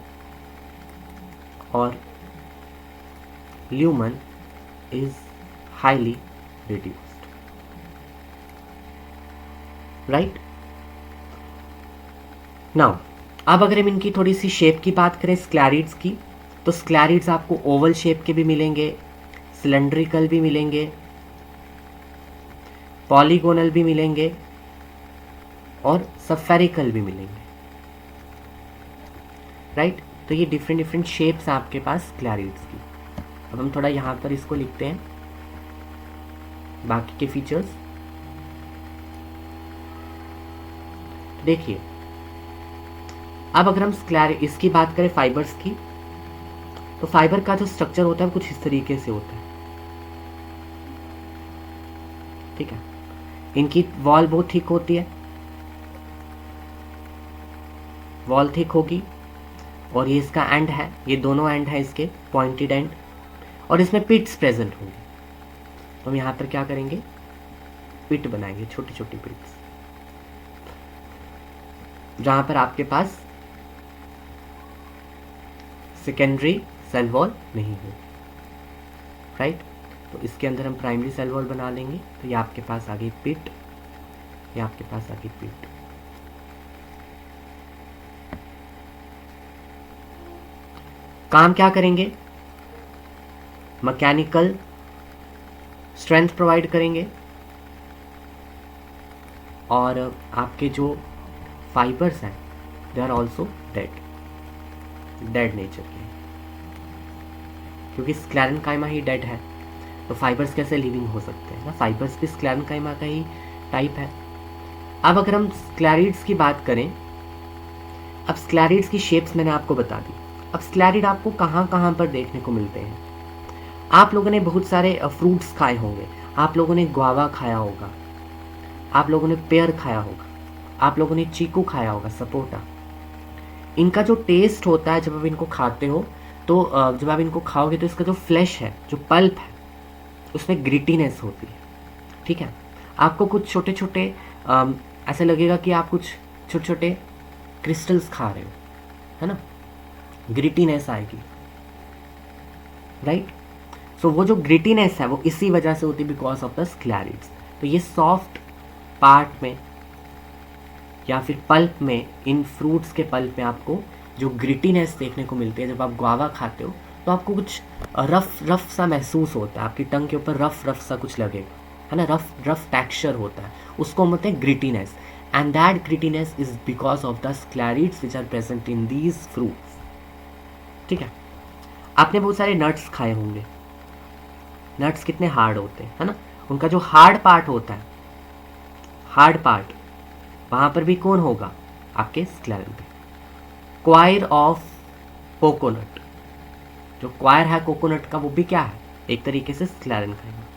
और lumen is highly reduced, right. Now अब अगर हम इनकी थोड़ी सी शेप की बात करें स्क्लेरिड्स की, तो स्क्लेरिड्स आपको ओवल शेप के भी मिलेंगे, सिलेंड्रिकल भी मिलेंगे, पॉलीगोनल भी मिलेंगे और स्फेरिकल भी मिलेंगे, राइट। तो ये डिफरेंट डिफरेंट शेप्स हैं आपके पास स्क्लेरिड्स की। अब हम थोड़ा यहां पर इसको लिखते हैं बाकी के फीचर्स। देखिए, अब अगर हम इसकी बात करें फाइबर्स की, तो फाइबर का जो स्ट्रक्चर होता है कुछ इस तरीके से होता है। ठीक है। इनकी वॉल बहुत थिक होती है, वॉल थिक होगी, और ये इसका एंड है, ये दोनों एंड है इसके पॉइंटेड एंड, और इसमें पिट्स प्रेजेंट होंगे। तो हम यहाँ पर क्या करेंगे, पिट बनाएंगे, छोटी छोटी पिट्स, जहाँ पर आपके पास सेकेंडरी सेल वॉल नहीं हो, राइट। तो इसके अंदर हम प्राइमरी सेल वॉल बना लेंगे। तो ये आपके पास आ गई पिट, ये आपके पास आ गई पिट। काम क्या करेंगे, मैकेनिकल स्ट्रेंथ प्रोवाइड करेंगे, और आपके जो फाइबर्स हैं they are also dead nature के, क्योंकि स्क्लेरेन्काइमा ही डेड है, तो फाइबर्स कैसे लिविंग हो सकते हैं ना, फाइबर्स भी स्क्लेरेन्काइमा का ही टाइप है। अब अगर हम स्क्लेरिड्स की बात करें, अब स्क्लेरिड्स की शेप्स मैंने आपको बता दी। अब स्क्लेरिड आपको कहाँ कहाँ पर देखने को मिलते हैं। आप लोगों ने बहुत सारे फ्रूट्स खाए होंगे, आप लोगों ने ग्वावा खाया होगा, आप लोगों ने पेयर खाया होगा, आप लोगों ने चीकू खाया होगा, सपोटा। इनका जो टेस्ट होता है जब आप इनको खाते हो, तो जब आप इनको खाओगे तो इसका जो फ्लैश है, जो पल्प है, उसमें ग्रिटीनेस होती है, ठीक है। आपको कुछ छोटे छोटे ऐसा लगेगा कि आप कुछ छोटे छोटे क्रिस्टल्स खा रहे हो, है ना, ग्रिटीनेस आएगी, राइट। सो वो जो ग्रिटीनेस है वो इसी वजह से होती है, बिकॉज ऑफ द स्क्लेरिड्स। तो ये सॉफ्ट पार्ट में या फिर पल्प में, इन फ्रूट्स के पल्प में आपको जो ग्रिटीनेस देखने को मिलती है। जब आप ग्वावा खाते हो तो आपको कुछ रफ सा महसूस होता है, आपकी टंग के ऊपर रफ सा कुछ लगेगा, है ना, रफ टेक्सचर होता है, उसको हम बोलते हैं grittiness. And that grittiness is because of the sclereids which are present in these fruits, ठीक है। आपने बहुत सारे नट्स खाए होंगे, नट्स कितने हार्ड होते हैं, है ना, उनका जो हार्ड पार्ट होता है, हार्ड पार्ट, वहां पर भी कौन होगा, आपके स्क्लेरन पे। क्वायर ऑफ कोकोनट, जो क्वायर है कोकोनट का, वो भी क्या है, एक तरीके से स्क्लेरन का है।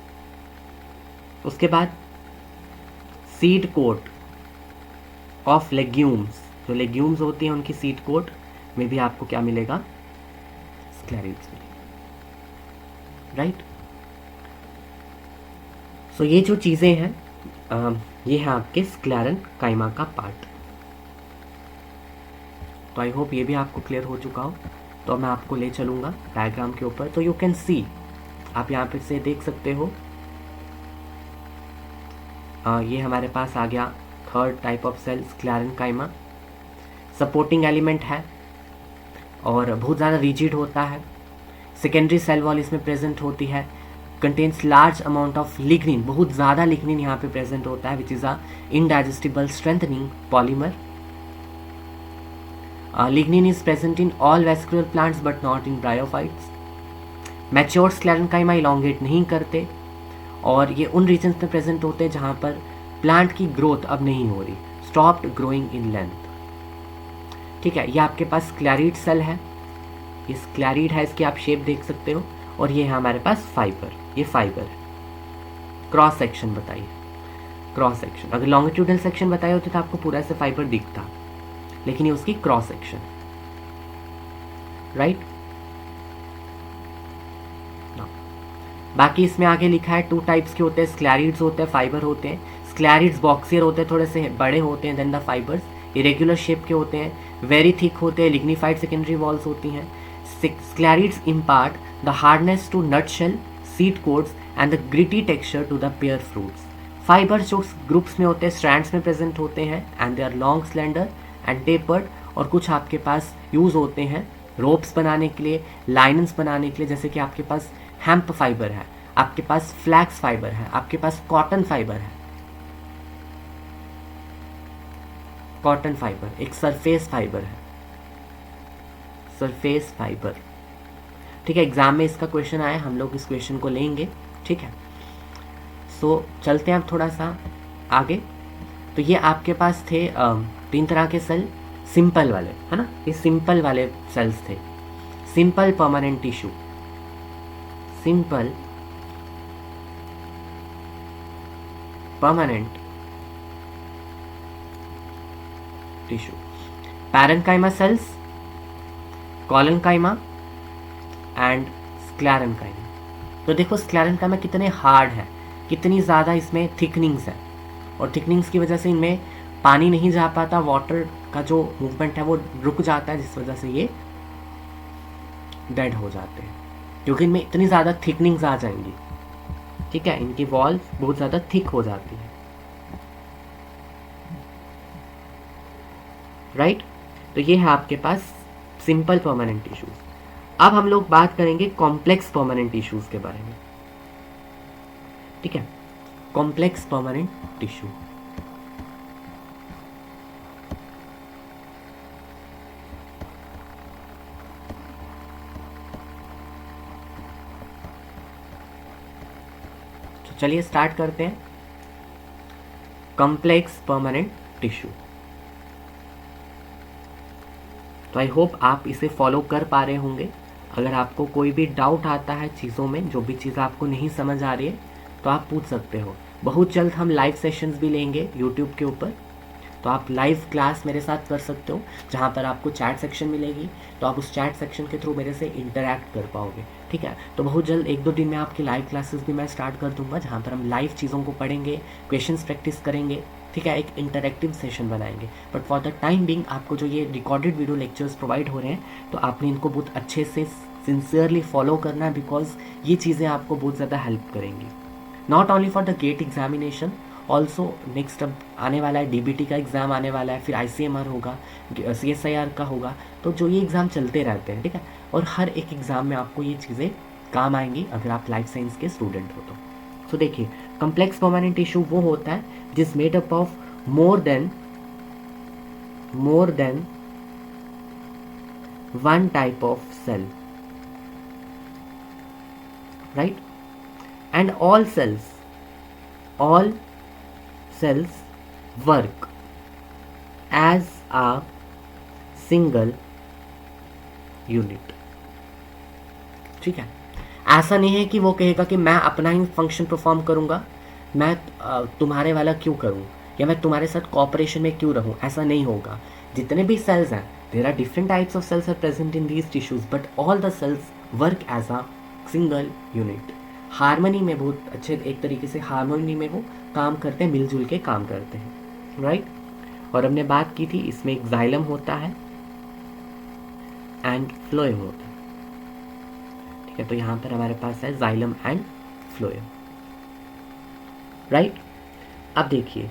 उसके बाद सीड कोट ऑफ लेग्यूम्स, जो लेग्यूम्स होती हैं उनकी सीड कोट में भी आपको क्या मिलेगा, स्क्लेरिड्स मिलेगा, राइट। सो ये जो चीजें हैं, ये है आपके स्क्लेरेन्काइमा का पार्ट। तो आई होप ये भी आपको क्लियर हो चुका हो। तो मैं आपको ले चलूंगा डायग्राम के ऊपर। तो यू कैन सी, आप यहाँ पे से देख सकते हो, ये हमारे पास आ गया third type of cell, sclerenchyma. Supporting element है और बहुत ज़्यादा रिजिड होता है। सेकेंडरी सेल वॉल इसमें प्रेजेंट होती है, contains large amount of lignin, बहुत ज़्यादा लिग्निन यहाँ पे प्रेजेंट होता है, which is a indigestible strengthening polymer. Lignin is present in all vascular plants but not in bryophytes. Mature sclerenchyma elongate नहीं करते, और ये उन रीजन्स में प्रेजेंट होते हैं जहाँ पर प्लांट की ग्रोथ अब नहीं हो रही, स्टॉप्ड ग्रोइंग इन लेंथ, ठीक है। ये आपके पास स्क्लेरिड सेल है, ये स्क्लेरिड है, इसकी आप शेप देख सकते हो, और ये है हमारे पास फाइबर, ये फाइबर है। क्रॉस सेक्शन बताइए, क्रॉस सेक्शन, अगर लॉन्गिट्यूडनल सेक्शन बताए होते तो आपको पूरा ऐसे फाइबर दिखता, लेकिन ये उसकी क्रॉस सेक्शन, राइट। बाकी इसमें आगे लिखा है 2 टाइप्स के होते हैं, स्क्लेरिड्स होते हैं, फाइबर होते हैं। स्क्लेरिड्स बॉक्सियर होते हैं, थोड़े से बड़े होते हैं then the fibres, irregular shape के होते हैं, वेरी थिक होते हैं, लिग्निफाइड सेकेंडरी वॉल्स होती हैं। Sclereids impart the hardness to nut shell, seed coats and the gritty texture to the pear fruits. Fibres जो ग्रुप्स में होते हैं, स्ट्रैंड्स में प्रेजेंट होते हैं, and they are long, slender and tapered, और कुछ आपके पास यूज होते हैं रोप्स बनाने के लिए, लाइनन्स बनाने के लिए, जैसे कि आपके पास हेम्प फाइबर है, आपके पास फ्लैक्स फाइबर है, आपके पास कॉटन फाइबर है। कॉटन फाइबर एक सरफेस फाइबर है, सरफेस फाइबर, ठीक है। एग्जाम में इसका क्वेश्चन आया, हम लोग इस क्वेश्चन को लेंगे, ठीक है। सो चलते हैं अब थोड़ा सा आगे। तो ये आपके पास थे 3 तरह के सेल, सिंपल वाले, है ना, ये सिंपल वाले सेल्स थे, simple permanent tissue, simple permanent tissue. Parenchyma cells, collenchyma and sclerenchyma. तो देखो sclerenchyma कितने हार्ड है, कितनी ज़्यादा इसमें थिकनिंग्स है, और थिकनिंग्स की वजह से इनमें पानी नहीं जा पाता, वाटर का जो मूवमेंट है वो रुक जाता है, जिस वजह से ये डेड हो जाते हैं, क्योंकि इनमें इतनी ज़्यादा थिकनिंग्स आ जाएंगी। ठीक है, इनकी वॉल बहुत ज़्यादा थिक हो जाती है। राइट, तो ये है आपके पास सिंपल परमानेंट टिश्यूज। अब हम लोग बात करेंगे कॉम्प्लेक्स परमानेंट टिश्यूज के बारे में। ठीक है, कॉम्प्लेक्स परमानेंट टिश्यू। तो चलिए स्टार्ट करते हैं। कॉम्प्लेक्स परमानेंट टिश्यू, तो आई होप आप इसे फॉलो कर पा रहे होंगे। अगर आपको कोई भी डाउट आता है चीज़ों में, जो भी चीज़ आपको नहीं समझ आ रही है, तो आप पूछ सकते हो। बहुत जल्द हम लाइव सेशंस भी लेंगे यूट्यूब के ऊपर, तो आप लाइव क्लास मेरे साथ कर सकते हो, जहाँ पर आपको चैट सेक्शन मिलेगी, तो आप उस चैट सेक्शन के थ्रू मेरे से इंटरैक्ट कर पाओगे। ठीक है, तो बहुत जल्द 1-2 दिन में आपकी लाइव क्लासेस भी मैं स्टार्ट कर दूंगा, जहाँ पर हम लाइव चीज़ों को पढ़ेंगे, क्वेश्चंस प्रैक्टिस करेंगे। ठीक है, एक इंटरैक्टिव सेशन बनाएंगे। But for the time being आपको जो ये रिकॉर्डेड वीडियो लेक्चर्स प्रोवाइड हो रहे हैं, तो आपने इनको बहुत अच्छे से सिंसियरली फॉलो करना है, बिकॉज ये चीज़ें आपको बहुत ज़्यादा हेल्प करेंगी, not only for the GATE examination, also next अब आने वाला है DBT का एग्ज़ाम आने वाला है, फिर ICMR होगा, CSIR का होगा, तो जो ये एग्ज़ाम चलते रहते हैं। ठीक है, और हर एक एग्ज़ाम में आपको ये चीज़ें काम आएंगी अगर आप लाइफ साइंस के स्टूडेंट हो तो। सो देखिए, कॉम्प्लेक्स परमानेंट टिश्यू वो होता है जिस made up of more than one type of cell, right? And all cells work as a single unit. ठीक है, ऐसा नहीं है कि वो कहेगा कि मैं अपना ही फंक्शन परफॉर्म करूंगा, मैं तुम्हारे वाला क्यों करूं, या मैं तुम्हारे साथ कॉपरेशन में क्यों रहूं, ऐसा नहीं होगा। जितने भी सेल्स हैं, there are different types of cells are present in these tissues, but all the cells work as a single unit. Harmony में, बहुत अच्छे एक तरीके से हार्मनी में वो काम करते हैं, मिलजुल के काम करते हैं। राइट, और हमने बात की थी इसमें एक जाइलम होता है एंड फ्लोएम होता है। ठीक है, तो यहाँ पर हमारे पास है जाइलम एंड फ्लोएम। राइट, अब देखिए,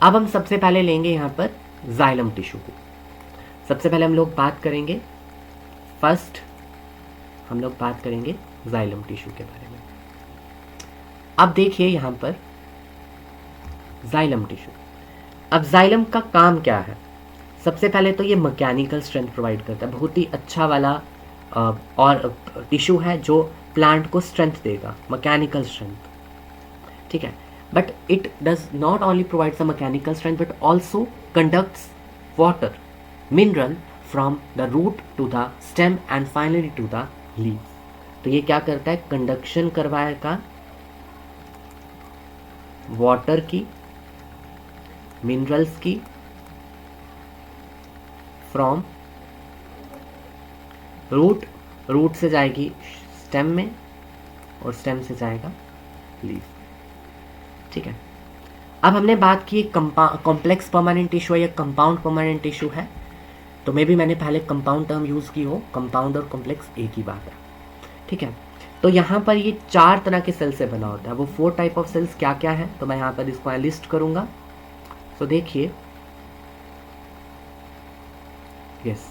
अब हम सबसे पहले लेंगे यहाँ पर जाइलम टिश्यू को। सबसे पहले हम लोग बात करेंगे, फर्स्ट हम लोग बात करेंगे जाइलम टिश्यू के बारे में। अब देखिए यहाँ पर जाइलम टिश्यू। अब जाइलम का काम क्या है? सबसे पहले तो ये मैकेनिकल स्ट्रेंथ प्रोवाइड करता है, बहुत ही अच्छा वाला और टिश्यू है जो प्लांट को स्ट्रेंथ देगा, मैकेनिकल स्ट्रेंथ। ठीक है, but it does not only provide some mechanical strength but also conducts water, mineral from the root to the stem and finally to the leaf. तो ये क्या करता है? कंडक्शन करवाएगा वाटर की, मिनरल्स की, फ्रॉम रूट से जाएगी स्टेम में, और स्टेम से जाएगा लीफ। ठीक है, अब हमने बात की कॉम्प्लेक्स परमानेंट टिश्यू या कंपाउंड परमानेंट टिश्यू है, तो मे भी मैंने पहले कंपाउंड टर्म यूज़ की हो, कंपाउंड और कॉम्प्लेक्स एक ही बात है। ठीक है, तो यहाँ पर ये 4 तरह के सेल से बना होता है। वो 4 टाइप ऑफ सेल्स क्या क्या है, तो मैं यहाँ पर इसको लिस्ट करूँगा। तो देखिए, यस,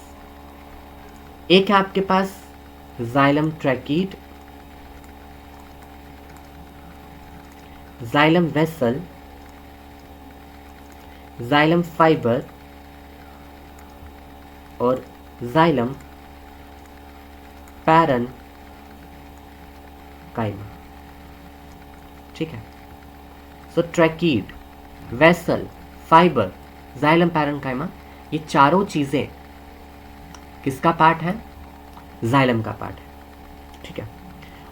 एक है आपके पास xylem tracheid, xylem vessel, xylem fibre और जाइलम पैरन काइमा। ठीक है, so tracheid, vessel, fibre, xylem parenchyma, ये चारों चीजें किसका पार्ट है? जाइलम का पार्ट है। ठीक है,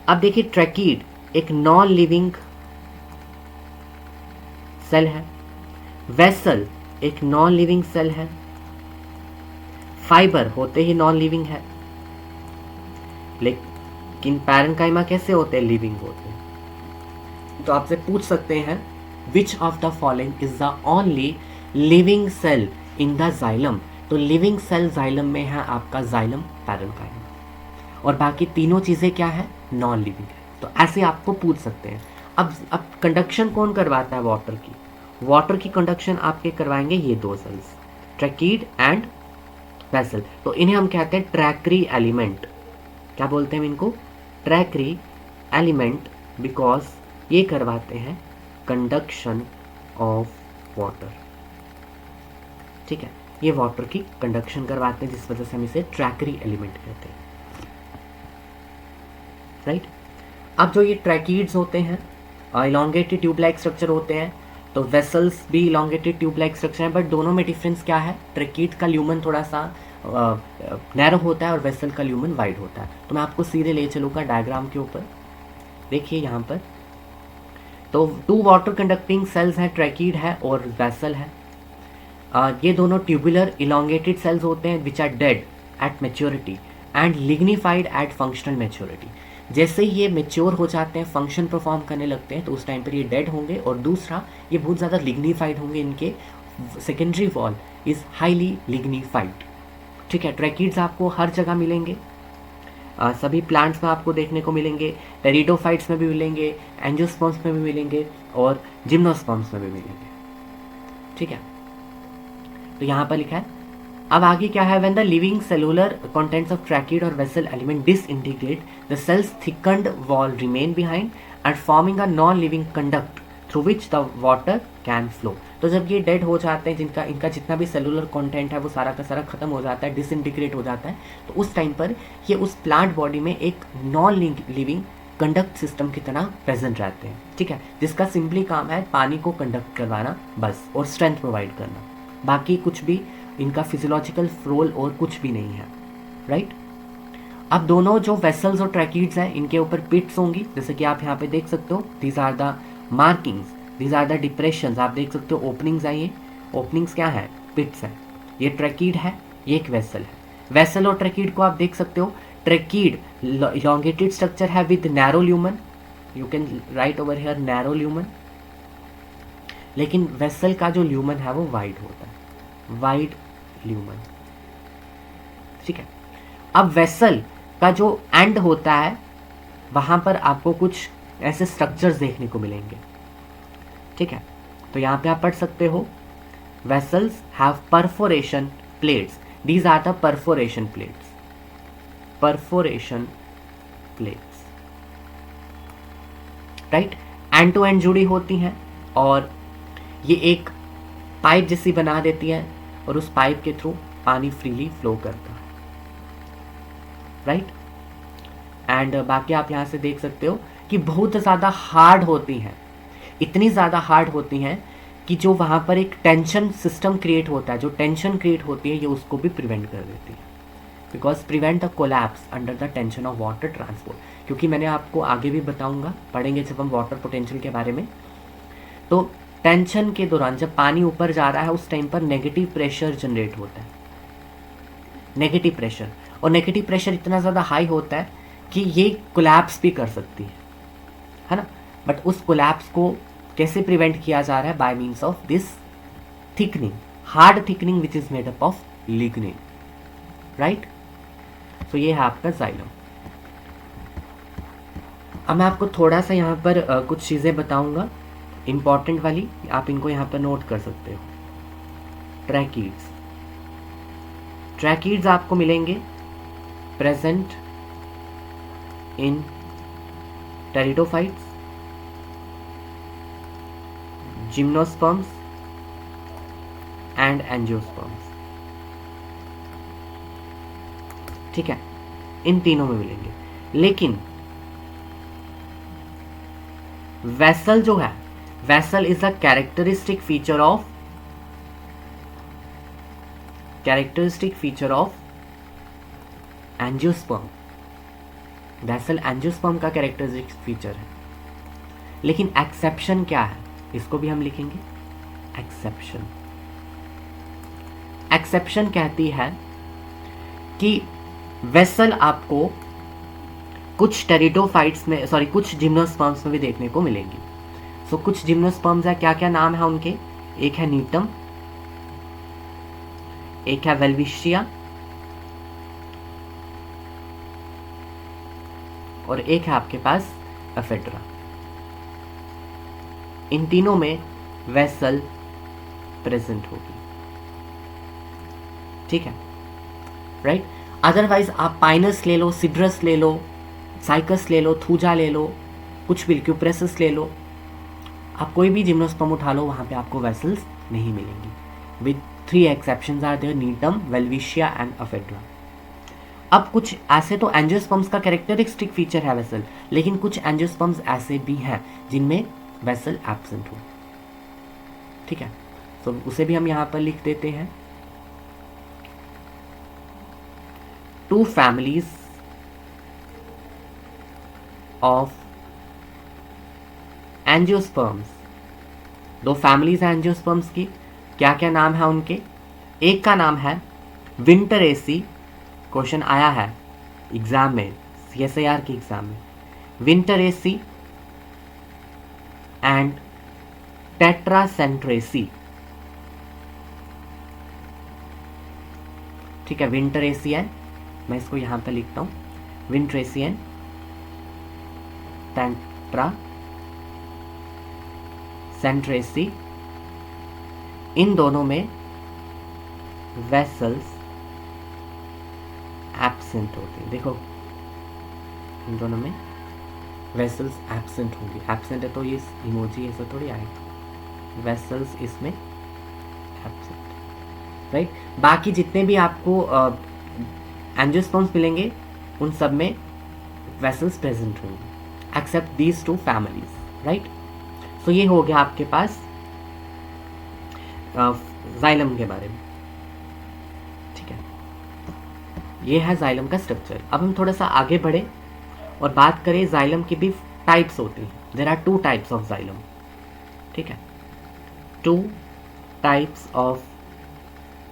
अब देखिए, ट्रैकीड एक नॉन लिविंग सेल है, वेसल एक नॉन लिविंग सेल है, फाइबर होते ही नॉन लिविंग है, लेकिन पैरेन्काइमा कैसे होते हैं, लिविंग होते हैं। तो आपसे पूछ सकते हैं which of the following is the only living cell in the xylem. तो लिविंग सेल जाइलम में है आपका जाइलम पैरेन्काइमा, और बाकी तीनों चीजें क्या है, नॉन लिविंग है। तो ऐसे आपको पूछ सकते हैं। अब कंडक्शन कौन करवाता है वाटर की, वाटर की कंडक्शन आपके करवाएंगे ये दो सेल्स, ट्रैकीड एंड वेसल। तो इन्हें हम कहते हैं ट्रैकरी एलिमेंट। क्या बोलते हैं इनको, ट्रैकरी एलिमेंट, बिकॉज ये करवाते हैं कंडक्शन ऑफ वाटर। ठीक है, ये वाटर की कंडक्शन करवाते हैं, जिस वजह से हम इसे ट्रैकरी एलिमेंट कहते हैं। राइट। अब जो ये ट्रैकीड्स होते हैं इलॉन्गेटेड ट्यूब लाइक स्ट्रक्चर होते हैं, तो वेसल्स भी इलॉन्गेटेड ट्यूब लाइक स्ट्रक्चर है, बट दोनों में डिफरेंस क्या है, ट्रैकीड का ल्यूमन थोड़ा सा नैरो होता है और वेसल का ल्यूमन वाइड होता है। तो मैं आपको सीधे ले चलूँगा डायग्राम के ऊपर, देखिए यहाँ पर। तो टू वाटर कंडक्टिंग सेल्स हैं, ट्रैकीड है और वेसल है। ये दोनों ट्यूबुलर इलॉन्गेटेड सेल्स होते हैं which are dead at maturity and lignified at functional maturity. जैसे ही ये मेच्योर हो जाते हैं, फंक्शन परफॉर्म करने लगते हैं, तो उस टाइम पर ये डेड होंगे, और दूसरा ये बहुत ज़्यादा लिग्निफाइड होंगे, इनके secondary wall is highly lignified. ठीक है, ट्रैकीड्स आपको हर जगह मिलेंगे, सभी प्लांट्स में आपको देखने को मिलेंगे, टेरिडोफाइट्स में भी मिलेंगे, एंजियोस्पर्म्स में भी मिलेंगे और जिम्नोस्पर्म्स में भी मिलेंगे। ठीक है, तो यहाँ पर लिखा है। अब आगे क्या है, when the living cellular contents of tracheid और vessel element disintegrate, the cells thickened wall remain behind and forming a non living conduct through which the water can flow. तो जब ये डेड हो जाते हैं, इनका जितना भी सेलुलर कंटेंट है वो सारा का सारा खत्म हो जाता है, डिसइंटीग्रेट हो जाता है, तो उस टाइम पर ये उस प्लांट बॉडी में एक नॉन लिविंग कंडक्ट सिस्टम की तरह प्रेजेंट रहते हैं। ठीक है, जिसका सिंपली काम है पानी को कंडक्ट करवाना बस, और स्ट्रेंथ प्रोवाइड करना, बाकी कुछ भी इनका फिजियोलॉजिकल रोल और कुछ भी नहीं है। राइट। अब दोनों जो वेसल्स और ट्रैकीड्स हैं, इनके ऊपर पिट्स होंगी, जैसे कि आप यहाँ पे देख सकते हो, these are the markings, these are the depressions. आप देख सकते हो ओपनिंग्स है, ये ओपनिंग्स क्या है, पिट्स है। ये ट्रैकीड है, ये एक वेसल है। वेसल और ट्रैकीड को आप देख सकते हो, ट्रैकीड elongated स्ट्रक्चर है with narrow lumen, you can write over here narrow lumen, लेकिन वेसल का जो ल्यूमन है वो वाइड होता है, वाइड ल्यूमन। ठीक है, अब वेसल का जो एंड होता है वहां पर आपको कुछ ऐसे स्ट्रक्चर्स देखने को मिलेंगे। ठीक है, तो यहां पे आप पढ़ सकते हो, vessels have perforation plates, these are the perforation plates, perforation plates. Right, end to end जुड़ी होती हैं, और ये एक पाइप जैसी बना देती है, और उस पाइप के थ्रू पानी फ्रीली फ्लो करता है। राइट, एंड बाकी आप यहां से देख सकते हो कि बहुत ज़्यादा हार्ड होती हैं, इतनी ज़्यादा हार्ड होती हैं कि जो वहाँ पर एक टेंशन सिस्टम क्रिएट होता है, जो टेंशन क्रिएट होती है ये उसको भी प्रिवेंट कर देती है, because prevent the collapse under the tension of water transport. क्योंकि मैंने आपको आगे भी बताऊंगा, पढ़ेंगे जब हम वाटर पोटेंशियल के बारे में, तो टेंशन के दौरान जब पानी ऊपर जा रहा है उस टाइम पर नेगेटिव प्रेशर जनरेट होता है, नेगेटिव प्रेशर, और नेगेटिव प्रेशर इतना ज़्यादा हाई होता है कि ये कोलैप्स भी कर सकती है ना। बट उस कोलैप्स को कैसे प्रिवेंट किया जा रहा है, bye means of this thickening, hard thickening which is made up of lignin. Right, तो ये है आपका जाइलम। अब मैं आपको थोड़ा सा यहाँ पर कुछ चीज़ें बताऊंगा इंपॉर्टेंट वाली, आप इनको यहाँ पर नोट कर सकते हो। ट्रैकीड्स, ट्रैकीड्स आपको मिलेंगे present in pteridophytes, gymnosperms and angiosperms. ठीक है, इन तीनों में मिलेंगे, लेकिन वेसल जो है, vessel is a characteristic feature of angiosperm. Vessel angiosperm का कैरेक्टरिस्टिक फीचर है, लेकिन एक्सेप्शन क्या है इसको भी हम लिखेंगे। एक्सेप्शन। एक्सेप्शन कहती है कि वेसल आपको कुछ टेरिडोफाइट्स में, सॉरी, कुछ जिम्नोस्पर्म्स में भी देखने को मिलेंगी। सो कुछ जिम्नोस्पर्म्स है, क्या क्या नाम है उनके? एक है नीटम, एक है वेल्विशिया, और एक है आपके पास एफेड्रा। इन तीनों में वेसल प्रेजेंट होगी, ठीक है, राइट। अदरवाइज आप पाइनस ले लो, सिड्रस ले लो, साइकस ले लो, थूजा ले लो, कुछ भी, क्यूप्रेसिस ले लो, आप कोई भी जिम्नोस्पर्म उठा लो, वहां पे आपको वेसल्स नहीं मिलेंगी। With 3 exceptions are there, Gnetum, Welwitschia and Ephedra. अब कुछ ऐसे तो एंजियोस्पर्म्स का कैरेक्टरिस्टिक फीचर है वेसल, लेकिन कुछ एंजियोस्पर्म्स ऐसे भी हैं जिनमें वेसल एब्सेंट हो, ठीक है। तो उसे भी हम यहां पर लिख देते हैं। 2 families of एंजियोस्पर्म्स, 2 फैमिलीज हैं एंजियोस्पर्म्स की। क्या क्या नाम है उनके? एक का नाम है विंटरेसी, क्वेश्चन आया है एग्जाम में, CSIR के एग्जाम में, विंटरेसी एंड टेट्रासेंट्रेसी, ठीक है। विंटरेसी एंड, मैं इसको यहां पर लिखता हूं, विंटरेसी एंड टेट्रासेंट्रेसी, इन दोनों में वेसल्स एब्सेंट होती है। देखो, इन दोनों में वेसल्स एब्सेंट होंगी। एब्सेंट है तो ये इमोजी ऐसा थोड़ी आएगा, वेसल्स इसमें एब्सेंट, राइट। बाकी जितने भी आपको एंजियोस्पर्म्स मिलेंगे उन सब में वेसल्स प्रेजेंट होंगे एक्सेप्ट दीज 2 फैमिलीज, राइट। सो ये हो गया आपके पास जाइलम के बारे में, ठीक है। ये है जाइलम का स्ट्रक्चर। अब हम थोड़ा सा आगे बढ़े और बात करें, जाइलम की भी टाइप्स होती हैं। There are 2 types of xylem, ठीक है, 2 टाइप्स ऑफ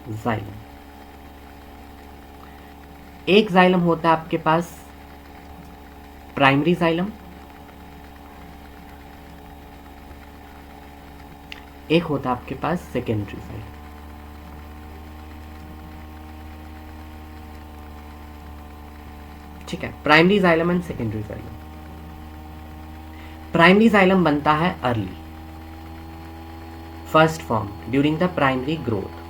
जाइलम। एक जाइलम होता है आपके पास प्राइमरी जाइलम, एक होता है आपके पास सेकेंडरी जाइलम, ठीक है। Primary xylem and secondary xylem. Primary xylem बनता है early, first form during the primary growth.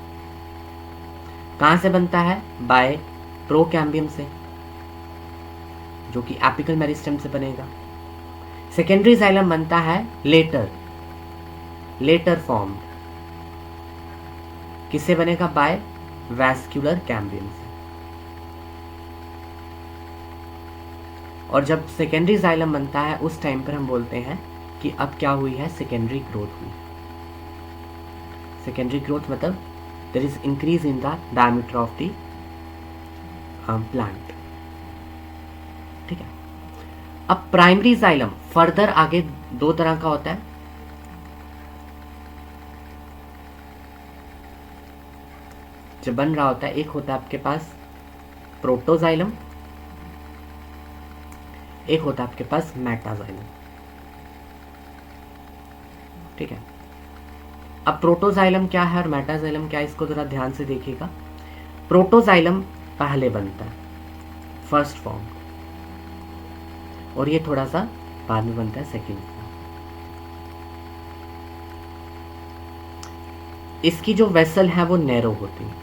कहां से बनता है? बाय प्रोकैम्बियम से, जो कि एपिकल मेरिस्टेम से बनेगा। सेकेंडरी जाइलम बनता है लेटर फॉर्म, किससे बनेगा? बाय वैस्कुलर कैम्बियम से। और जब सेकेंडरी जाइलम बनता है उस टाइम पर हम बोलते हैं कि अब क्या हुई है? सेकेंडरी ग्रोथ हुई। सेकेंडरी ग्रोथ मतलब there is increase in the diameter of the plant, ठीक है। अब प्राइमरी जाइलम फर्दर आगे 2 तरह का होता है। जब बन रहा होता है, एक होता है आपके पास प्रोटोजाइलम, एक होता है आपके पास मेटाजाइलम, ठीक है। अब प्रोटोजाइलम क्या है और मेटाजाइलम क्या है, इसको जरा ध्यान से देखिएगा। प्रोटोजाइलम पहले बनता है, फर्स्ट फॉर्म, और ये थोड़ा सा बाद में बनता है, सेकेंड फॉर्म। इसकी जो वेसल है वो नैरो होती है,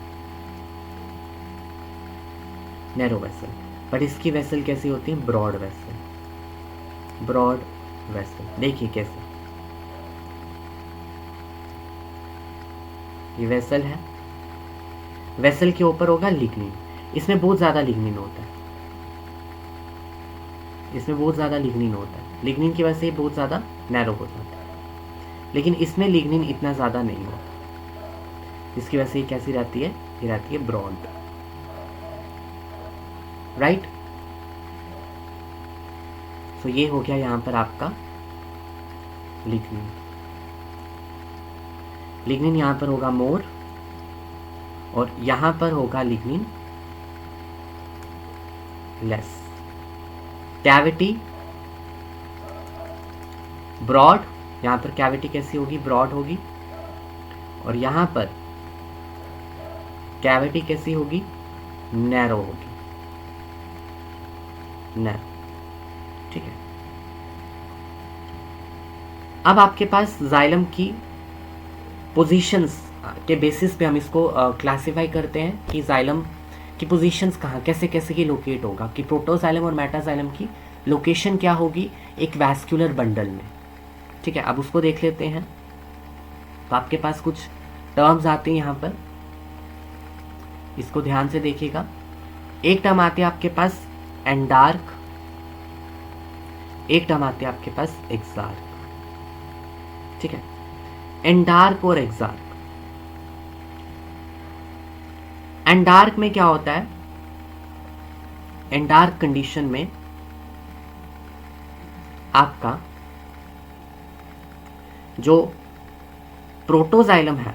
नैरो वेसल, बट इसकी वेसल कैसी होती है? Broad vessel, broad vessel. देखिए कैसे, ये वेसल है, वेसल के ऊपर होगा लिग्निन, इसमें बहुत ज्यादा लिग्निन होता है, इसमें बहुत ज्यादा लिग्निन होता है, लिग्निन की वजह से बहुत ज्यादा नैरो हो जाता है, लेकिन इसमें लिग्निन इतना ज्यादा नहीं होता, इसकी वजह से ये कैसी रहती है? ये रहती है ब्रॉड, राइट। तो ये हो गया यहां पर आपका लिग्निन। लिग्निन यहाँ पर होगा मोर और यहाँ पर होगा लिग्निन लेस। कैविटी ब्रॉड, यहाँ पर कैविटी कैसी होगी, ब्रॉड होगी, और यहाँ पर कैविटी कैसी होगी, नैरो होगी, नैरो। ठीक है, अब आपके पास जाइलम की पोजीशंस के बेसिस पे हम इसको क्लासिफाई करते हैं कि जाइलम की पोजीशंस कहाँ कैसे कैसे की लोकेट होगा, कि प्रोटोजाइलम और मेटाजाइलम की लोकेशन क्या होगी एक वैस्कुलर बंडल में। ठीक है, अब उसको देख लेते हैं। तो आपके पास कुछ टर्म्स आते हैं यहाँ पर, इसको ध्यान से देखिएगा। एक टर्म आते हैं आपके पास एंडार्क, एक टर्म आते हैं आपके पास एक्सार्क। ठीक है, एंडार्क और एक्सार्क। एंडार्क में क्या होता है, एंडार्क कंडीशन में आपका जो प्रोटोजाइलम है,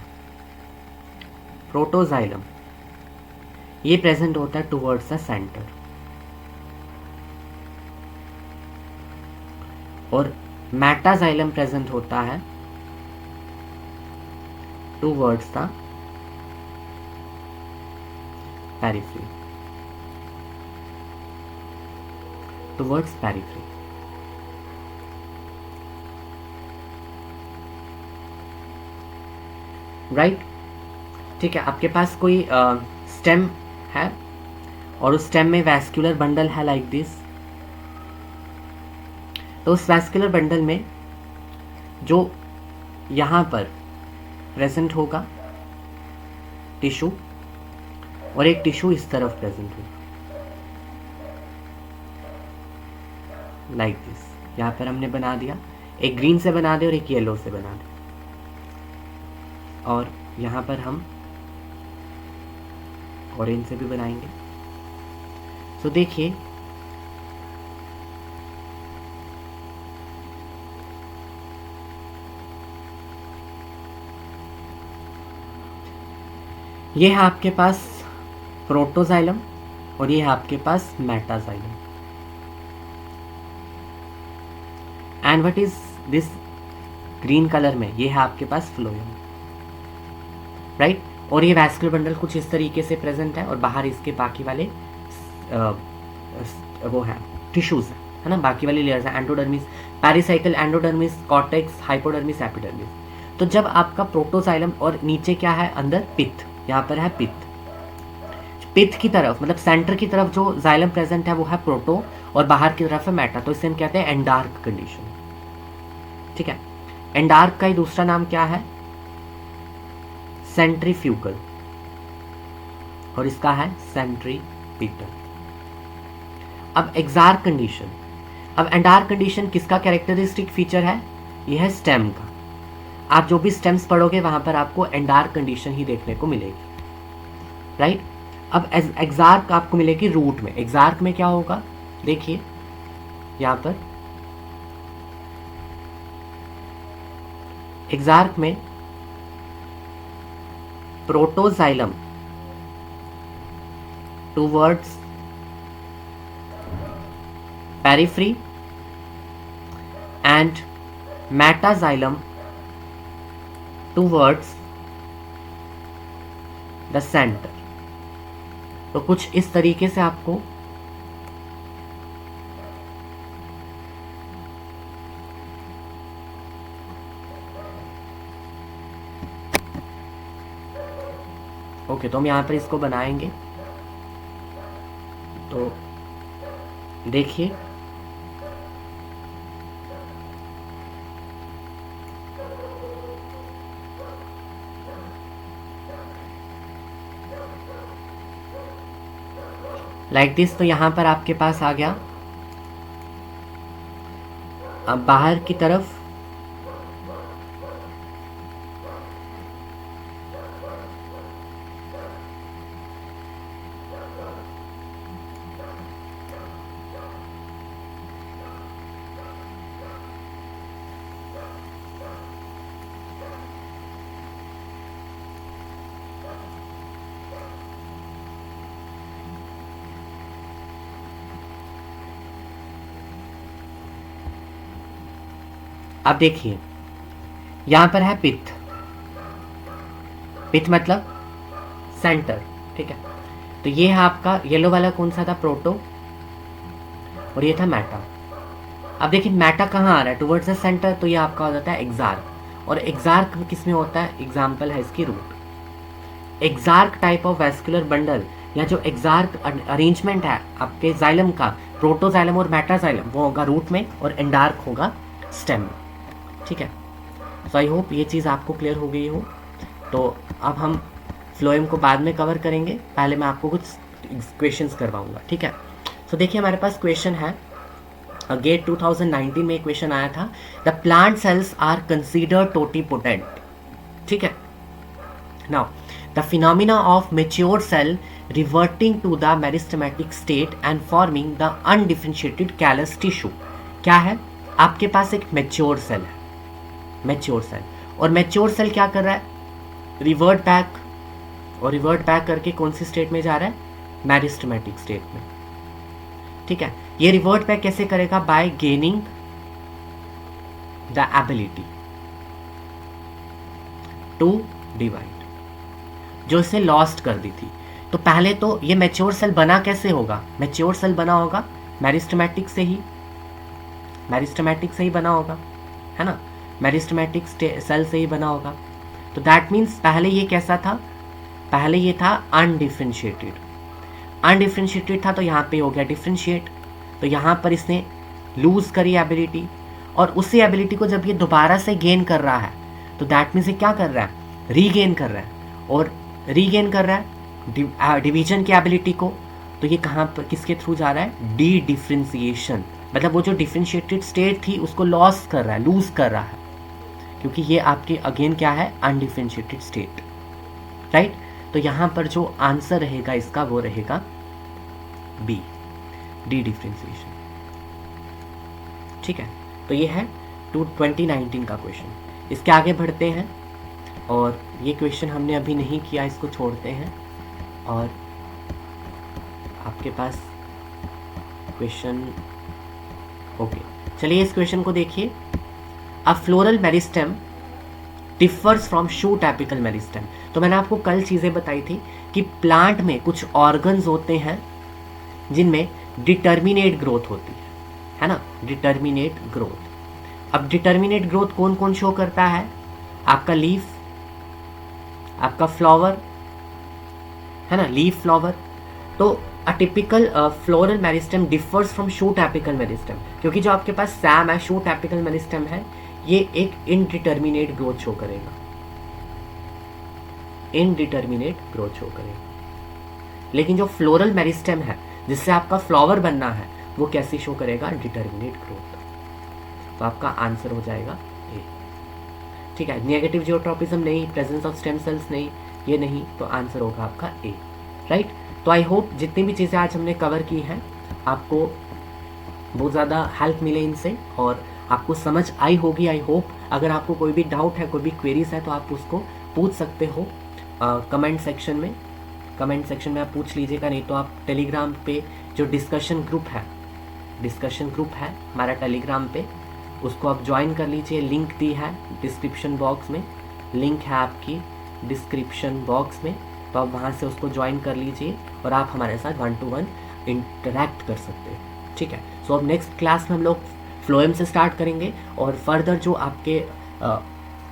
प्रोटोजाइलम ये प्रेजेंट होता है टुवर्ड्स द सेंटर, और मेटाजाइलम प्रेजेंट होता है towards the periphery, towards periphery. Right. ठीक है, आपके पास कोई स्टेम है और उस स्टेम में वैस्कुलर बंडल है लाइक दिस। तो उस वैस्कुलर बंडल में जो यहाँ पर प्रेजेंट होगा टिश्यू, और एक टिश्यू इस तरफ प्रेजेंट होगा लाइक दिस। यहाँ पर हमने बना दिया, एक ग्रीन से बना दे और एक येलो से बना दे, और यहाँ पर हम ऑरेंज से भी बनाएंगे। तो देखिए ये है आपके पास प्रोटोजाइलम और ये है आपके पास metaxylem. And what is this green colour में, ये है आपके पास फ्लोएम। राइट, और ये वैस्कुलर बंडल कुछ इस तरीके से प्रेजेंट है, और बाहर इसके बाकी वाले वो है टिश्यूज है ना, बाकी वाली लेयर्स है, endodermis, pericycle, endodermis, cortex, hypodermis, epidermis. तो जब आपका प्रोटोजाइलम और नीचे क्या है अंदर पित्त, यहाँ पर है पित्त, पित्त की तरफ मतलब सेंटर की तरफ जो जाइलम प्रेजेंट है वो है प्रोटो, और बाहर की तरफ है मेटा। तो इसे हम कहते हैं एंडार्क कंडीशन। ठीक है, एंडार्क का ही दूसरा नाम क्या है, सेंट्रीफ्यूगल, और इसका है सेंट्रीपिटल। अब एक्सार्क कंडीशन, अब एंडार्क कंडीशन किसका कैरेक्टरिस्टिक फीचर है, यह है स्टेम का। आप जो भी स्टेम्स पढ़ोगे वहां पर आपको एंडार्क कंडीशन ही देखने को मिलेगी। राइट, अब एक्सार्क आपको मिलेगी रूट में। एक्सार्क में क्या होगा, देखिए यहां पर एक्सार्क में protoxylem towards periphery and metaxylem towards the centre. तो कुछ इस तरीके से आपको ओके, तो हम यहां पर इसको बनाएंगे। तो देखिए लाइक दिस। तो यहां पर आपके पास आ गया, अब बाहर की तरफ अब देखिए यहां पर है पिथ, पिथ मतलब सेंटर, ठीक है। तो ये है आपका येलो वाला कौन सा था, प्रोटो, और ये था मैटा। अब देखिए मैटा कहाँ आ रहा है, टुवर्ड्स द सेंटर, तो ये आपका हो जाता है एक्सार्क। और एक्सार्क किस में होता है, एग्जाम्पल है इसकी root. Exarch type of vascular bundle या जो एक्सार्क अरेंजमेंट है आपके जाइलम का, प्रोटोजाइलम और मेटाजाइलम, वो होगा रूट में और एंडार्क होगा स्टेम में, ठीक है। सो आई होप ये चीज़ आपको क्लियर हो गई हो। तो अब हम फ्लोएम को बाद में कवर करेंगे, पहले मैं आपको कुछ क्वेश्चंस करवाऊंगा, ठीक है। सो देखिए हमारे पास क्वेश्चन है, गेट 2019 में क्वेश्चन आया था, the plant cells are considered totipotent, ठीक है। Now the phenomena of mature cell reverting to the meristematic state and forming the undifferentiated callus tissue, क्या है, आपके पास एक मेच्योर सेल है, मेच्योर सेल, और मेच्योर सेल क्या कर रहा है, रिवर्ट बैक, और रिवर्ट बैक करके कौन सी स्टेट में जा रहा है, मेरिस्टेमेटिक स्टेट में, ठीक है। ये रिवर्ट बैक कैसे करेगा, by gaining the ability to divide, जो इसे लॉस्ट कर दी थी। तो पहले तो ये मैच्योर सेल बना कैसे होगा, मैच्योर सेल बना होगा मेरिस्टेमेटिक से ही, मेरिस्टेमेटिक से ही बना होगा, है ना, मेरिस्टेमेटिक सेल से ही बना होगा। तो दैट मीन्स पहले ये कैसा था, पहले ये था अनडिफरेंशिएटेड, अनडिफरेंशिएटेड था, तो यहाँ पे हो गया डिफरेंशिएट। तो यहाँ पर इसने लूज करी एबिलिटी, और उसी एबिलिटी को जब ये दोबारा से गेन कर रहा है, तो दैट मीन्स ये क्या कर रहा है, रीगेन कर रहा है, और रीगेन कर रहा है डिवीजन की एबिलिटी को। तो ये कहाँ पर किसके थ्रू जा रहा है, डी डिफ्रेंसिएशन, मतलब वो जो डिफ्रेंशिएटेड स्टेट थी उसको लॉस कर रहा है, लूज कर रहा है, क्योंकि ये आपके अगेन क्या है, अनडिफरेंशिएटेड स्टेट, राइट। तो यहाँ पर जो आंसर रहेगा इसका वो रहेगा बी, डी डिफ्रेंसिएशन, ठीक है। तो ये है 2019 का क्वेश्चन। इसके आगे बढ़ते हैं, और ये क्वेश्चन हमने अभी नहीं किया, इसको छोड़ते हैं, और आपके पास क्वेश्चन, ओके चलिए इस क्वेश्चन को देखिए। A floral meristem differs from shoot apical meristem. तो मैंने आपको कल चीज़ें बताई थी कि प्लांट में कुछ ऑर्गन्स होते हैं जिनमें डिटर्मिनेट ग्रोथ होती है ना, डिटर्मिनेट ग्रोथ। अब डिटर्मिनेट ग्रोथ कौन कौन शो करता है, आपका लीफ, आपका फ्लावर, है ना, लीफ फ्लावर। तो a typical floral meristem differs from shoot apical meristem, क्योंकि जो आपके पास सैम है, शूट एपिकल मेरिस्टेम है, ये एक इनडिटर्मिनेट ग्रोथ शो करेगा, इनडिटर्मिनेट ग्रोथ शो करेगा। लेकिन जो फ्लोरल मेरिस्टेम है जिससे आपका फ्लावर बनना है, वो कैसी शो करेगा, डिटर्मिनेट ग्रोथ। तो आपका आंसर हो जाएगा ए, ठीक है। नेगेटिव जियोट्रॉपिज्म नहीं, प्रेजेंस ऑफ स्टेम सेल्स नहीं, ये नहीं, तो आंसर होगा आपका ए, राइट। तो आई होप जितनी भी चीज़ें आज हमने कवर की हैं आपको बहुत ज़्यादा हेल्प मिले इनसे, और आपको समझ आई होगी, आई होप। अगर आपको कोई भी डाउट है, कोई भी क्वेरीज है, तो आप उसको पूछ सकते हो कमेंट सेक्शन में, कमेंट सेक्शन में आप पूछ लीजिएगा। नहीं तो आप टेलीग्राम पे जो डिस्कशन ग्रुप है, डिस्कशन ग्रुप है हमारा टेलीग्राम पे, उसको आप ज्वाइन कर लीजिए, लिंक दी है डिस्क्रिप्शन बॉक्स में, लिंक है आपकी डिस्क्रिप्शन बॉक्स में, तो आप वहाँ से उसको ज्वाइन कर लीजिए और आप हमारे साथ 1 to 1 इंटरेक्ट कर सकते हैं, ठीक है। सो अब नेक्स्ट क्लास में हम लोग फ्लोएम से स्टार्ट करेंगे, और फर्दर जो आपके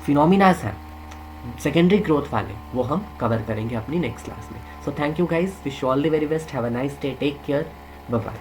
फिनोमिनास हैं सेकेंडरी ग्रोथ वाले, वो हम कवर करेंगे अपनी नेक्स्ट क्लास में। So thank you guys, wish you all the very best, have a nice day, take care, bye bye.